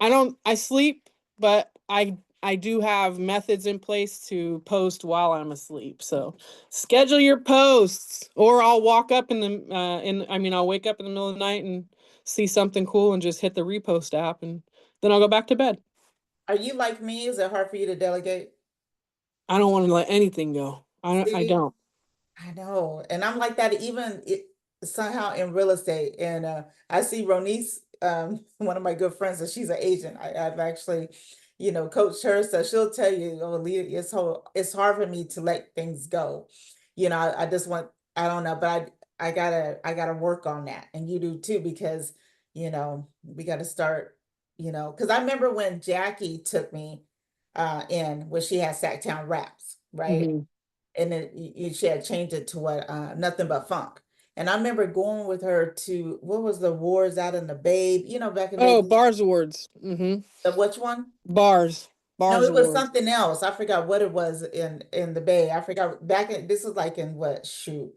I sleep, but I do have methods in place to post while I'm asleep. So schedule your posts, or I'll walk up I'll wake up in the middle of the night and see something cool and just hit the repost app, and then I'll go back to bed. Are you like me? Is it hard for you to delegate? I don't want to let anything go. I See, don't. I know. And I'm like that even somehow in real estate. And I see Ronice, one of my good friends, and she's an agent. I've actually, coached her. So she'll tell you, oh, Leah, it's hard for me to let things go. I just want, I don't know, but I gotta work on that. And you do too, because, we gotta start, because I remember when Jackie took me in when she had Sacktown Raps, right? Mhm. And then she had changed it to what nothing but funk. And I remember going with her to what was the wars out in the Babe, back in the Oh, day. bars awards. The which one? Bars. No, Bars it was awards. something else. I forgot what it was in the Bay. I forgot back in this was like in what shoot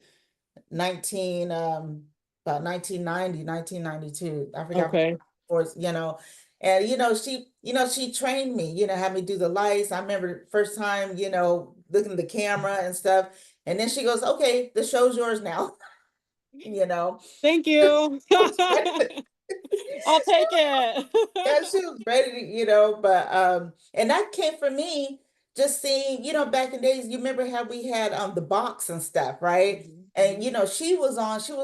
19 about 1990, 1992. I forgot Okay. course, and she trained me, had me do the lights. I remember first time, looking at the camera and stuff. And then she goes, okay, the show's yours now, you know. Thank you. I'll take Yeah, it. she was ready to, but and that came from me just seeing, back in days, you remember how we had the box and stuff, right? Mhm, And mhm. she was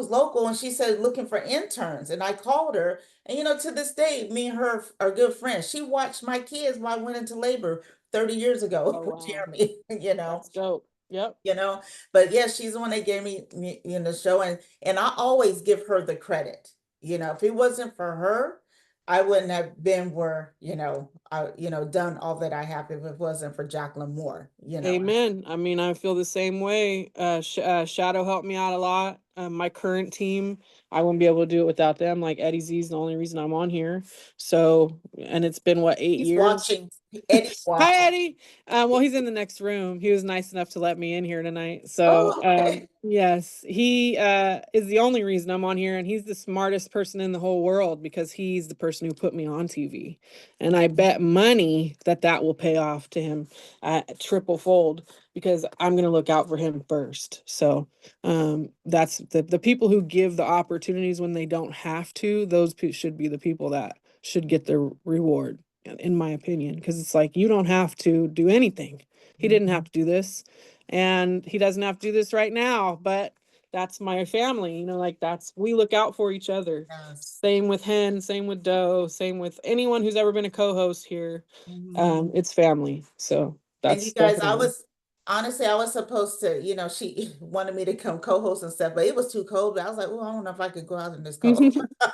local and she said looking for interns. And I called her, and to this day, me and her are good friends. She watched my kids while I went into labor 30 years ago Oh with wow, Jeremy, that's dope. Yep. you know. But yeah, she's the one that gave me the show, and I always give her the credit. If it wasn't for her, I wouldn't have been where I done all that I have if it wasn't for Jacqueline Moore. Amen. I mean, I feel the same way. Shadow helped me out a lot. My current team, I wouldn't be able to do it without them. Like Eddie Z is the only reason I'm on here. So, and it's been what, eight He's years? watching. Eddie's Hi, watching. Eddie. Well, he's in the next room. He was nice enough to let me in here tonight. So, Oh, okay. yes, he is the only reason I'm on here, and he's the smartest person in the whole world because he's the person who put me on TV. And I bet money that that will pay off to him triple fold because I'm going to look out for him first. So, that's the people who give the opportunities when they don't have to, those should be the people that should get the reward in my opinion, because it's like you don't have to do anything. He didn't have to do this, and he doesn't have to do this right now, but that's my family, like we look out for each other. Yes. Same with Hen, same with Doe, same with anyone who's ever been a co-host here. Mhm. It's family. So And you that's guys, definitely. honestly, I was supposed to, she wanted me to come co-host and stuff, but it was too cold. But I was like, oh, I don't know if I could go out in this cold.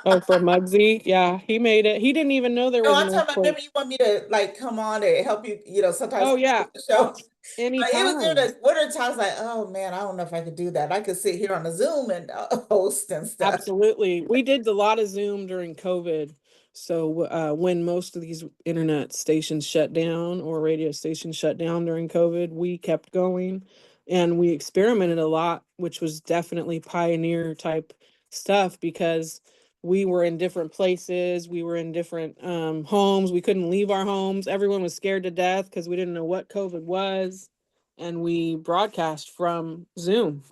Oh, for Muggsy, yeah, he made it. He didn't even know there No, was I'm an talking about, earthquake. remember you want me to like come on and help you, sometimes Oh yeah, the show. It was during anytime. the winter times, like, oh man, I don't know if I could do that. I could sit here on the Zoom and host and stuff. Absolutely. We did a lot of Zoom during COVID. So when most of these internet stations shut down or radio stations shut down during COVID, we kept going and we experimented a lot, which was definitely pioneer type stuff because we were in different places, we were in different homes, we couldn't leave our homes. Everyone was scared to death because we didn't know what COVID was, and we broadcast from Zoom.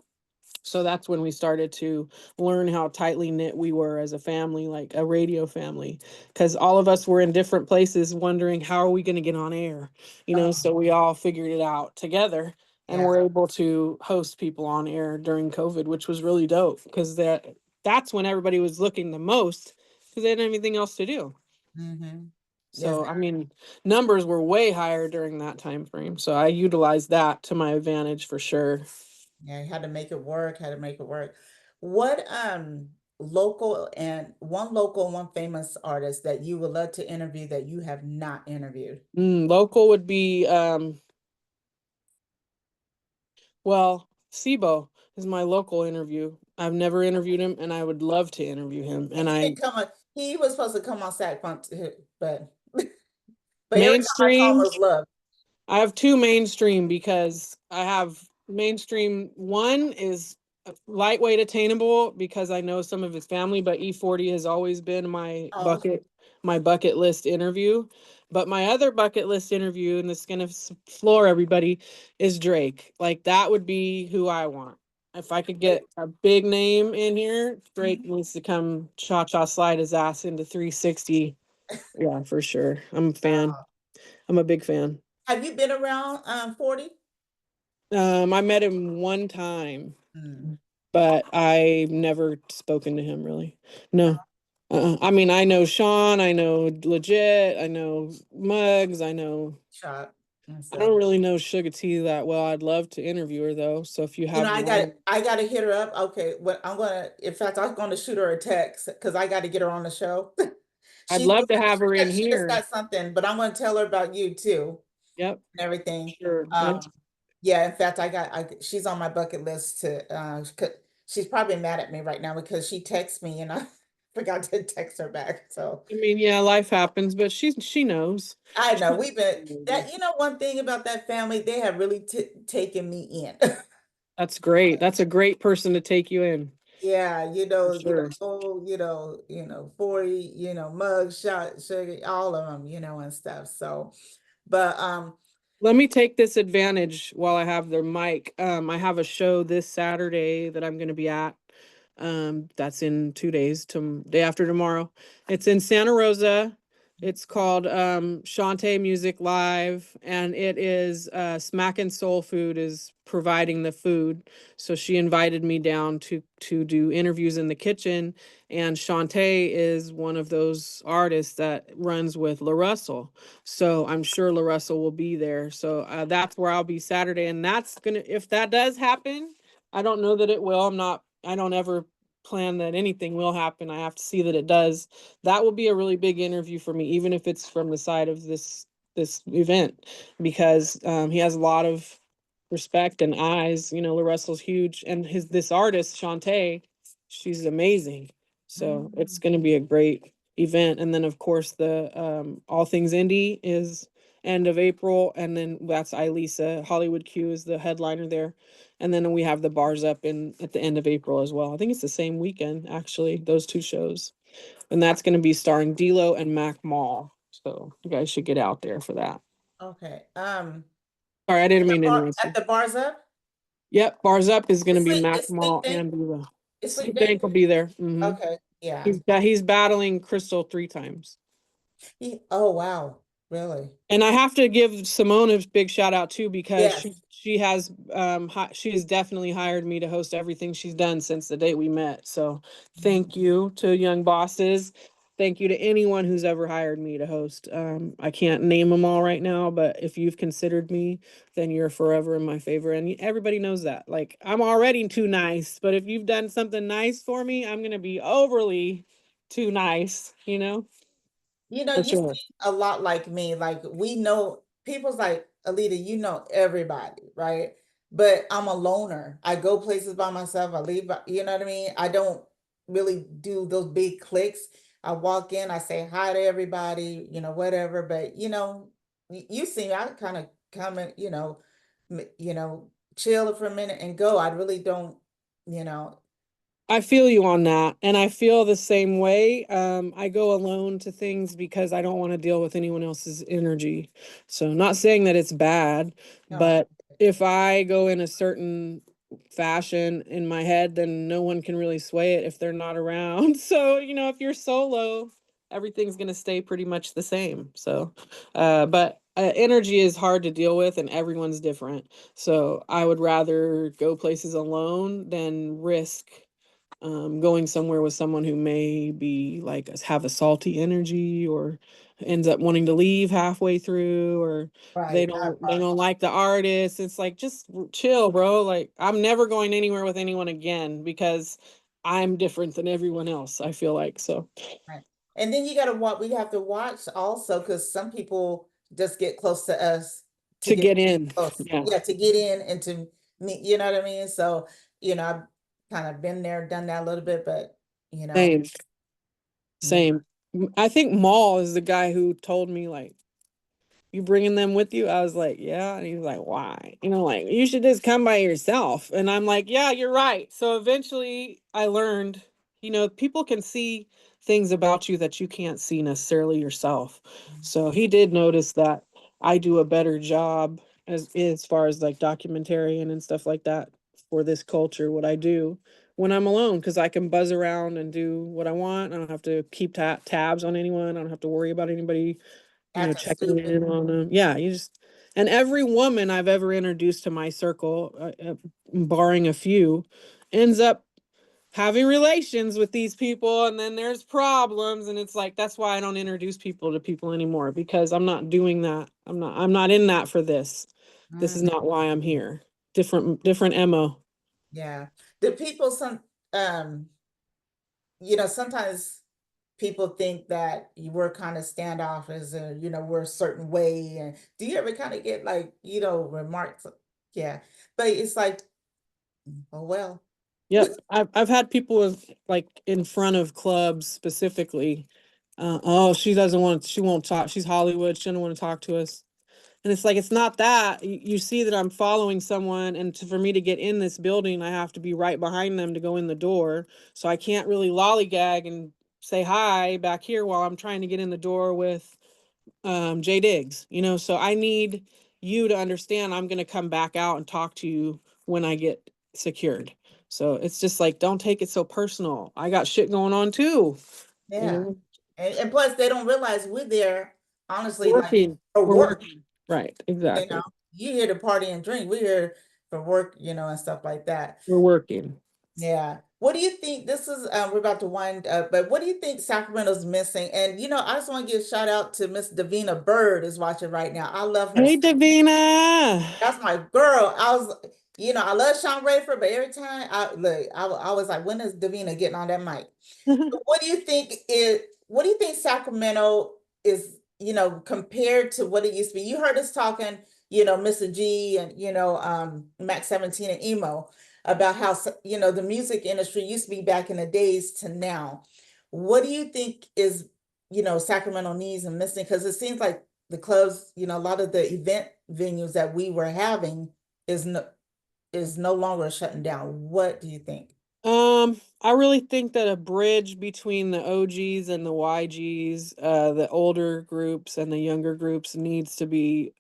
So that's when we started to learn how tightly knit we were as a family, like a radio family, because all of us were in different places wondering how are we going to get on air, Oh, so we all figured it out together and yeah. were able to host people on air during COVID, which was really dope because that's when everybody was looking the most because they didn't have anything else to do. Mm-hmm. Yes. So I mean, numbers were way higher during that time frame. So I utilized that to my advantage for sure. Yeah, had to make it work, had to make it work. What local and one famous artist that you would love to interview that you have not interviewed? Local would be well, Sibo is my local interview. I've never interviewed him and I would love to interview him. He And didn't come on, he was supposed to come on Sac Funk, but but every time I saw him mainstream, it was love. I have two mainstream because I have mainstream. One is lightweight attainable because I know some of his family, but E40 has always been Oh, my bucket list interview. But my other bucket list interview, and this is gonna floor everybody, is Drake. Like that would be who I want. If I could get a big name in here, Drake needs to come cha-cha slide his ass into 360. Yeah, for sure. I'm a fan. I'm a big fan. have you been around 40? I met him one time, Mm. but I've never spoken to him really. No. I mean, I know Sean, I know Legit, I know Muggs, Shot and I stuff. don't really know Sugar T that well. I'd love to interview her though. So if you You know, have one, I got to hit her up. Okay, what I'm gonna, in fact, I'm gonna shoot her a text because I got to get her on the show. I'd love to have her in She just here. got something, but I'm gonna tell her about you too Yep, and everything. sure. Yeah, in fact, she's on my bucket list to she's probably mad at me right now because she texted me and I forgot to text her back. So I mean, yeah, life happens, but she knows. I know She we've been knows me. that, one thing about that family, they have really taken me in. That's great. That's a great person to take you in, Yeah, for sure. oh, 40, mug shot, sugar, all of them, and stuff. So, but Let me take this advantage while I have their mic. I have a show this Saturday that I'm going to be at. That's in 2 days, to day after tomorrow. It's in Santa Rosa. It's called Shantae Music Live, and it is Smackin' Soul Food is providing the food. So she invited me down to do interviews in the kitchen, and Shantae is one of those artists that runs with La Russell. So I'm sure La Russell will be there. So that's where I'll be Saturday, and that's gonna if that does happen. I don't know that it will. I don't ever plan that anything will happen. I have to see that it does. That will be a really big interview for me, even if it's from the side of this event, because he has a lot of respect and eyes. Russell's huge, and his this artist Shantae, she's amazing. So it's mm, going to be a great event. And then of course the All Things Indie is end of April, and then that's Ilisa. Hollywood Q is the headliner there. And then we have the bars up in at the end of April as well. I think it's the same weekend, actually, those two shows. And that's going to be starring D'Lo and Mac Mall. So you guys should get out there for that. okay. Sorry, I didn't mean to interrupt At you. the bars up, Yep, bars up is going to be Mac it's Sweet Mall Bank. and D'Lo. It's Sweet Sweet Bank. Bank will be there. Okay, yeah. He's battling Crystal 3 times. Oh wow, really? And I have to give Simone a big shout out too because Yes. she has she has definitely hired me to host everything she's done since the day we met. So thank you to Young Bosses. Thank you to anyone who's ever hired me to host. I can't name them all right now, but if you've considered me, then you're forever in my favor. And everybody knows that. Like I'm already too nice, but if you've done something nice for me, I'm gonna be overly too nice, for You sure. seem a lot like me. Like we know people's like, Alita, you know everybody, right? But I'm a loner. I go places by myself. I leave, you know what I mean? I don't really do those big clicks. I walk in, I say hi to everybody, whatever. But you see me, I kind of come and chill for a minute and go. I really don't, you know. I feel you on that. And I feel the same way. I go alone to things because I don't want to deal with anyone else's energy. So, not saying that it's bad, No. but if I go in a certain fashion in my head, then no one can really sway it if they're not around. So, if you're solo, everything's going to stay pretty much the same. So, but energy is hard to deal with and everyone's different. So, I would rather go places alone than risk going somewhere with someone who may be like have a salty energy or ends up wanting to leave halfway through, or they Right, that don't they part. don't like the artist. It's like, just chill, bro. Like, I'm never going anywhere with anyone again because I'm different than everyone else, I feel like. So Right. And then you got to watch, we have to watch also because some people just get close to us to to get get in, close. yeah, Yeah, to get in and to meet, you know what I mean? So, I've kind of been there, done that a little bit, but, you know, same, yeah. same. I think Maul is the guy who told me, like, you bringing them with you? I was like, yeah. And he was like, why? Like, you should just come by yourself. And I'm like, yeah, you're right. So eventually I learned, people can see things about you that you can't see necessarily yourself. So he did notice that I do a better job as far as like documentarian and stuff like that for this culture, what I do when I'm alone, because I can buzz around and do what I want. I don't have to keep tabs on anyone. I don't have to worry about anybody Acting checking stupid. in on them. Yeah, and every woman I've ever introduced to my circle, barring a few, ends up having relations with these people, and then there's problems, and it's like, that's why I don't introduce people to people anymore, because I'm not doing that. I'm not in that for this. This is Mm, not why I'm here. Different MO. yeah. The people, um, sometimes people think that you were kind of standoffish and, we're a certain way. And do you ever kind of get like, remarks? Yeah. But it's like, oh, well. Yep. I've had people like in front of clubs specifically. Oh, she won't talk. She's Hollywood. She doesn't want to talk to us. And it's like, it's not that. You see that I'm following someone, and for me to get in this building, I have to be right behind them to go in the door. So I can't really lollygag and say hi back here while I'm trying to get in the door with Jay Diggs, so I need you to understand I'm going to come back out and talk to you when I get secured. So it's just like, don't take it so personal. I got shit going on too, you Yeah. know, And plus they don't realize we're there, honestly, like working. for We're work, working. Right. you know. Exactly. You here to party and drink. We're here for work, and stuff like that. We're working. Yeah. What do you think? This is we're about to wind up, but what do you think Sacramento's missing? And I just want to give a shout out to Miss Davina Bird is watching right now. I love her. Hey, Davina. That's my girl. I love Sean Rayford, but every time I look, I was like, when is Davina getting on that mic? What do you think Sacramento is, compared to what it used to be? You heard us talking, Mr. G and Max 17 and Emo about how the music industry used to be back in the days to now. What do you think is, Sacramento needs and missing? Because it seems like the clubs, a lot of the event venues that we were having is no longer shutting down. What do you think? I really think that a bridge between the OGs and the YGs, the older groups and the younger groups, needs to be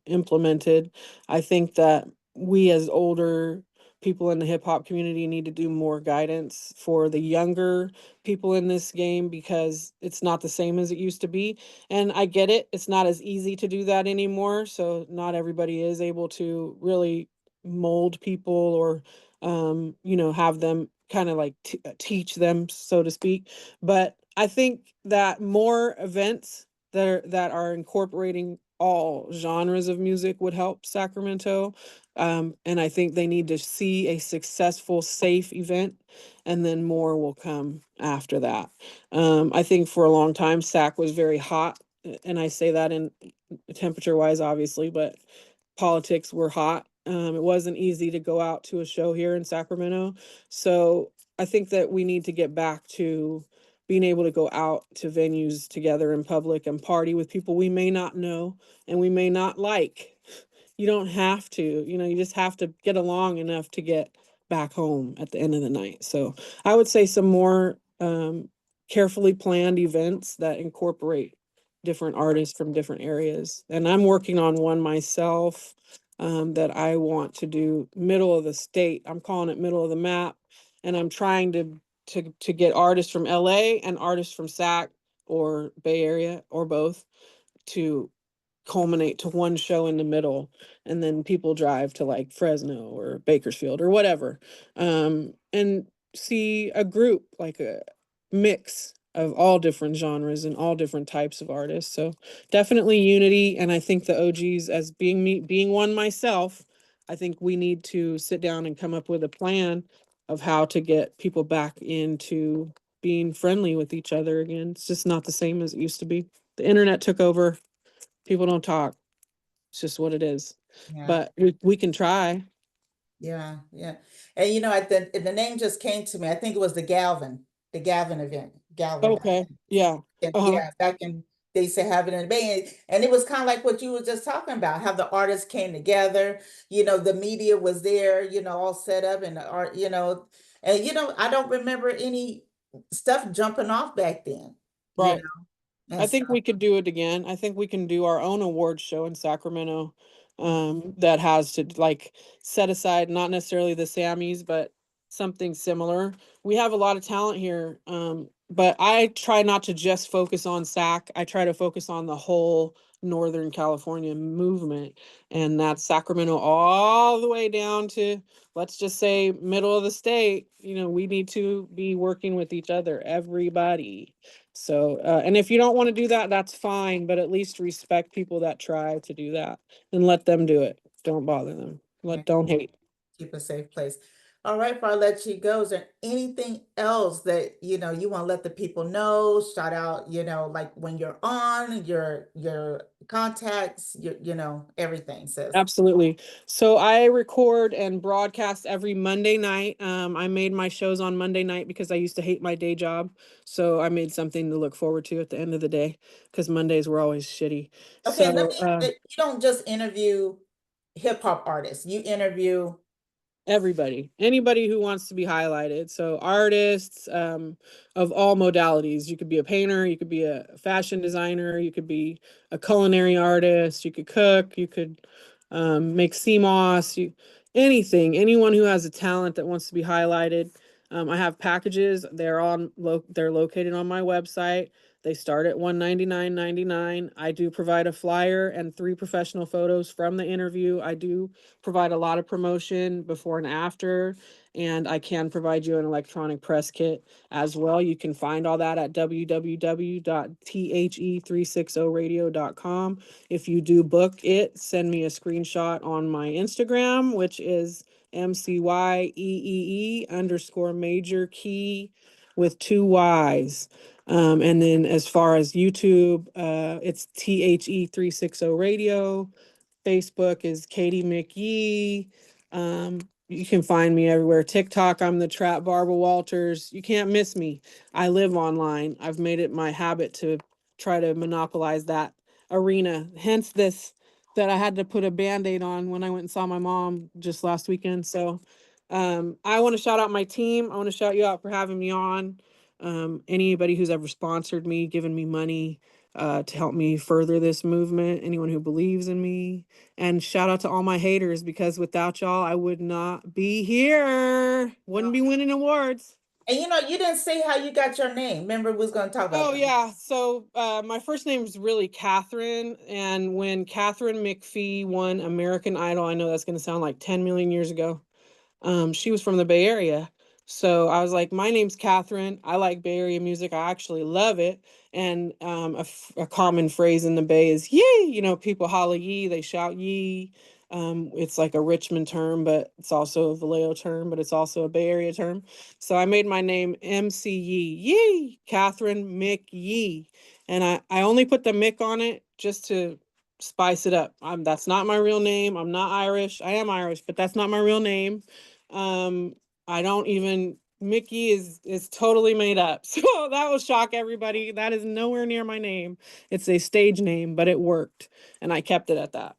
implemented. I think that we as older people in the hip hop community need to do more guidance for the younger people in this game, because it's not the same as it used to be. And I get it, it's not as easy to do that anymore. So not everybody is able to really mold people or have them kind of like teach them, so to speak. But I think that more events that are incorporating all genres of music would help Sacramento. And I think they need to see a successful, safe event, and then more will come after that. I think for a long time, Sac was very hot, and I say that in temperature wise, obviously, but politics were hot. It wasn't easy to go out to a show here in Sacramento. So I think that we need to get back to being able to go out to venues together in public and party with people we may not know and we may not like. You don't have to, you just have to get along enough to get back home at the end of the night. So I would say some more carefully planned events that incorporate different artists from different areas. And I'm working on one myself that I want to do middle of the state. I'm calling it middle of the map. And I'm trying to get artists from LA and artists from SAC or Bay Area or both to culminate to one show in the middle, and then people drive to like Fresno or Bakersfield or whatever, and see a group, like a mix of all different genres and all different types of artists. So definitely unity. And I think the OGs, as being me, being one myself, I think we need to sit down and come up with a plan of how to get people back into being friendly with each other again. It's just not the same as it used to be. The internet took over. People don't talk. It's just what it is. Yeah. But we can try. Yeah, yeah. And the name just came to me. I think it was the Galvin event. Galvin back Okay. Yeah. Uh-huh. yeah, back in they used to have it in the Bay. And it was kind of like what you were just talking about, how the artists came together, the media was there, all set up and the art, and I don't remember any stuff jumping off back then, Right. and I so think we could do it again. I think we can do our own award show in Sacramento, that has to like set aside not necessarily the Sammys, but something similar. We have a lot of talent here, but I try not to just focus on SAC. I try to focus on the whole Northern California movement, and that's Sacramento all the way down to, let's just say, middle of the state. We need to be working with each other, everybody. So, and if you don't want to do that, that's fine, but at least respect people that try to do that and let them do it. Don't bother them. yeah, Don't hate. keep a safe place. All right, before I let you go, is there anything else that you want to let the people know? Shout out, like when you're on your contacts, everything, sis. Absolutely. So I record and broadcast every Monday night. I made my shows on Monday night because I used to hate my day job. So I made something to look forward to at the end of the day, because Mondays were always shitty. Okay, and So, you don't just interview hip hop artists. You interview. everybody, anybody who wants to be highlighted. So artists, of all modalities. You could be a painter, you could be a fashion designer, you could be a culinary artist, you could cook, you could make CMOS, anything, anyone who has a talent that wants to be highlighted. I have packages. They're located on my website. They start at $199.99. I do provide a flyer and 3 professional photos from the interview. I do provide a lot of promotion before and after, and I can provide you an electronic press kit as well. You can find all that at www.the360radio.com. If you do book it, send me a screenshot on my Instagram, which is MCYEEE_major with 2 Y's. And then as far as YouTube, it's THE360 Radio. Facebook is Catie McYee. You can find me everywhere. TikTok, I'm the Trap Barbara Walters. You can't miss me. I live online. I've made it my habit to try to monopolize that arena. Hence this, that I had to put a Band-Aid on when I went and saw my mom just last weekend. So I want to shout out my team. I want to shout you out for having me on. Anybody who's ever sponsored me, given me money to help me further this movement, anyone who believes in me. And shout out to all my haters, because without y'all, I would not be here. Wouldn't be winning awards. And you didn't say how you got your name. Remember, we was going to talk about Oh that. yeah. So my first name is really Catherine. And when Catherine McPhee won American Idol, I know that's going to sound like 10 million years ago. She was from the Bay Area. So I was like, my name's Catherine. I like Bay Area music. I actually love it. And a common phrase in the Bay is yee. People holla yee, they shout yee. It's like a Richmond term, but it's also a Vallejo term, but it's also a Bay Area term. So I made my name MC Yee, Catherine McYee. And I only put the Mick on it just to spice it up. That's not my real name. I'm not Irish. I am Irish, but that's not my real name. I don't even McYee is totally made up. So that will shock everybody. That is nowhere near my name. It's a stage name, but it worked, and I kept it at that.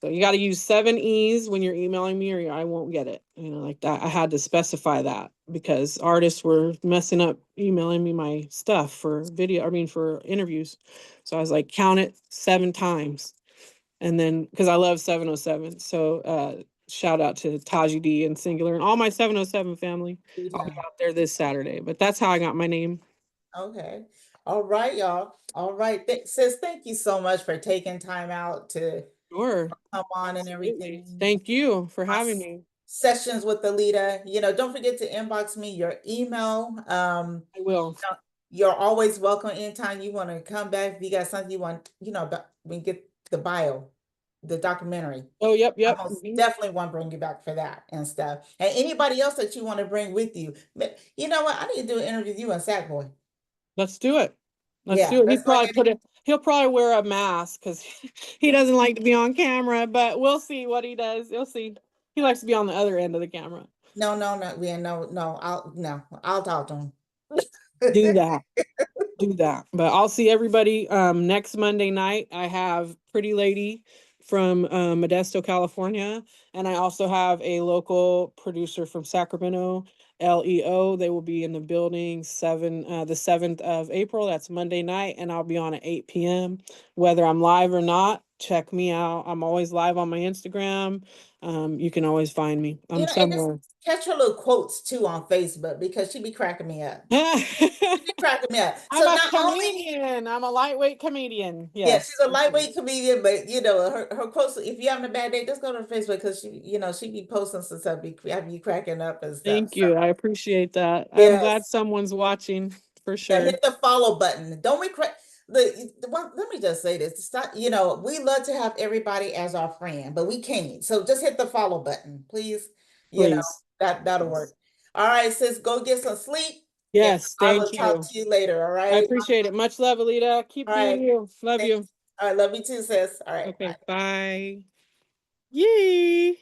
So you got to use 7 E's when you're emailing me, or I won't get it. Like that. I had to specify that because artists were messing up emailing me my stuff for video. I mean, for interviews. So I was like, count it 7 times, and then because I love 707. So shout out to Taji D and Singular and all my 707 family. I'll be out there this Saturday. But that's how I got my name. Okay. All right, y'all. All right. Sis, thank you so much for taking time out to Sure. come on and Absolutely. everything. Thank you for My having me. sessions with Alita. Don't forget to inbox me your email. I will. You're always welcome anytime you want to come back. If you got something you want, we get the bio, the documentary. Oh, yep, I yep. most definitely want to bring you back for that and stuff. And anybody else that you want to bring with you. But you know what? I need to do an interview with you and Sackboy. Let's do it. Let's Yeah, do it. let's go ahead. He'll probably wear a mask because he doesn't like to be on camera, but we'll see what he does. You'll see. He likes to be on the other end of the camera. No, no, no, yeah, no, no. I'll talk to him. Do that. Do that. But I'll see everybody next Monday night. I have Pretty Lady from Modesto, California, and I also have a local producer from Sacramento, LEO. They will be in the building the 7th of April. That's Monday night, and I'll be on at 8 p.m. Whether I'm live or not, check me out. I'm always live on my Instagram. You can always find me. I'm And just somewhere. catch her little quotes too on Facebook because she be cracking me up. She be cracking me up. I'm So a not only comedian. I'm a lightweight comedian. yeah, she's Yes. a lightweight comedian, but her quotes. If you're having a bad day, just go to her Facebook because she be posting some stuff, have you cracking up and stuff. Thank So you. I appreciate that. I'm glad yes, someone's watching for yeah, sure. hit the follow button. Don't regret the one. Let me just say this. Stop, we love to have everybody as our friend, but we can't. So just hit the follow button, please. You know, Please. that'll Yes. work. All right, sis, go get some sleep. And Yes. I will Thank talk you. to you later. All I right. appreciate it. Much love, Alita. Keep All doing right. you. Love Thanks. you. All right. Love you too, sis. All right. Okay. Bye. Bye. Yee.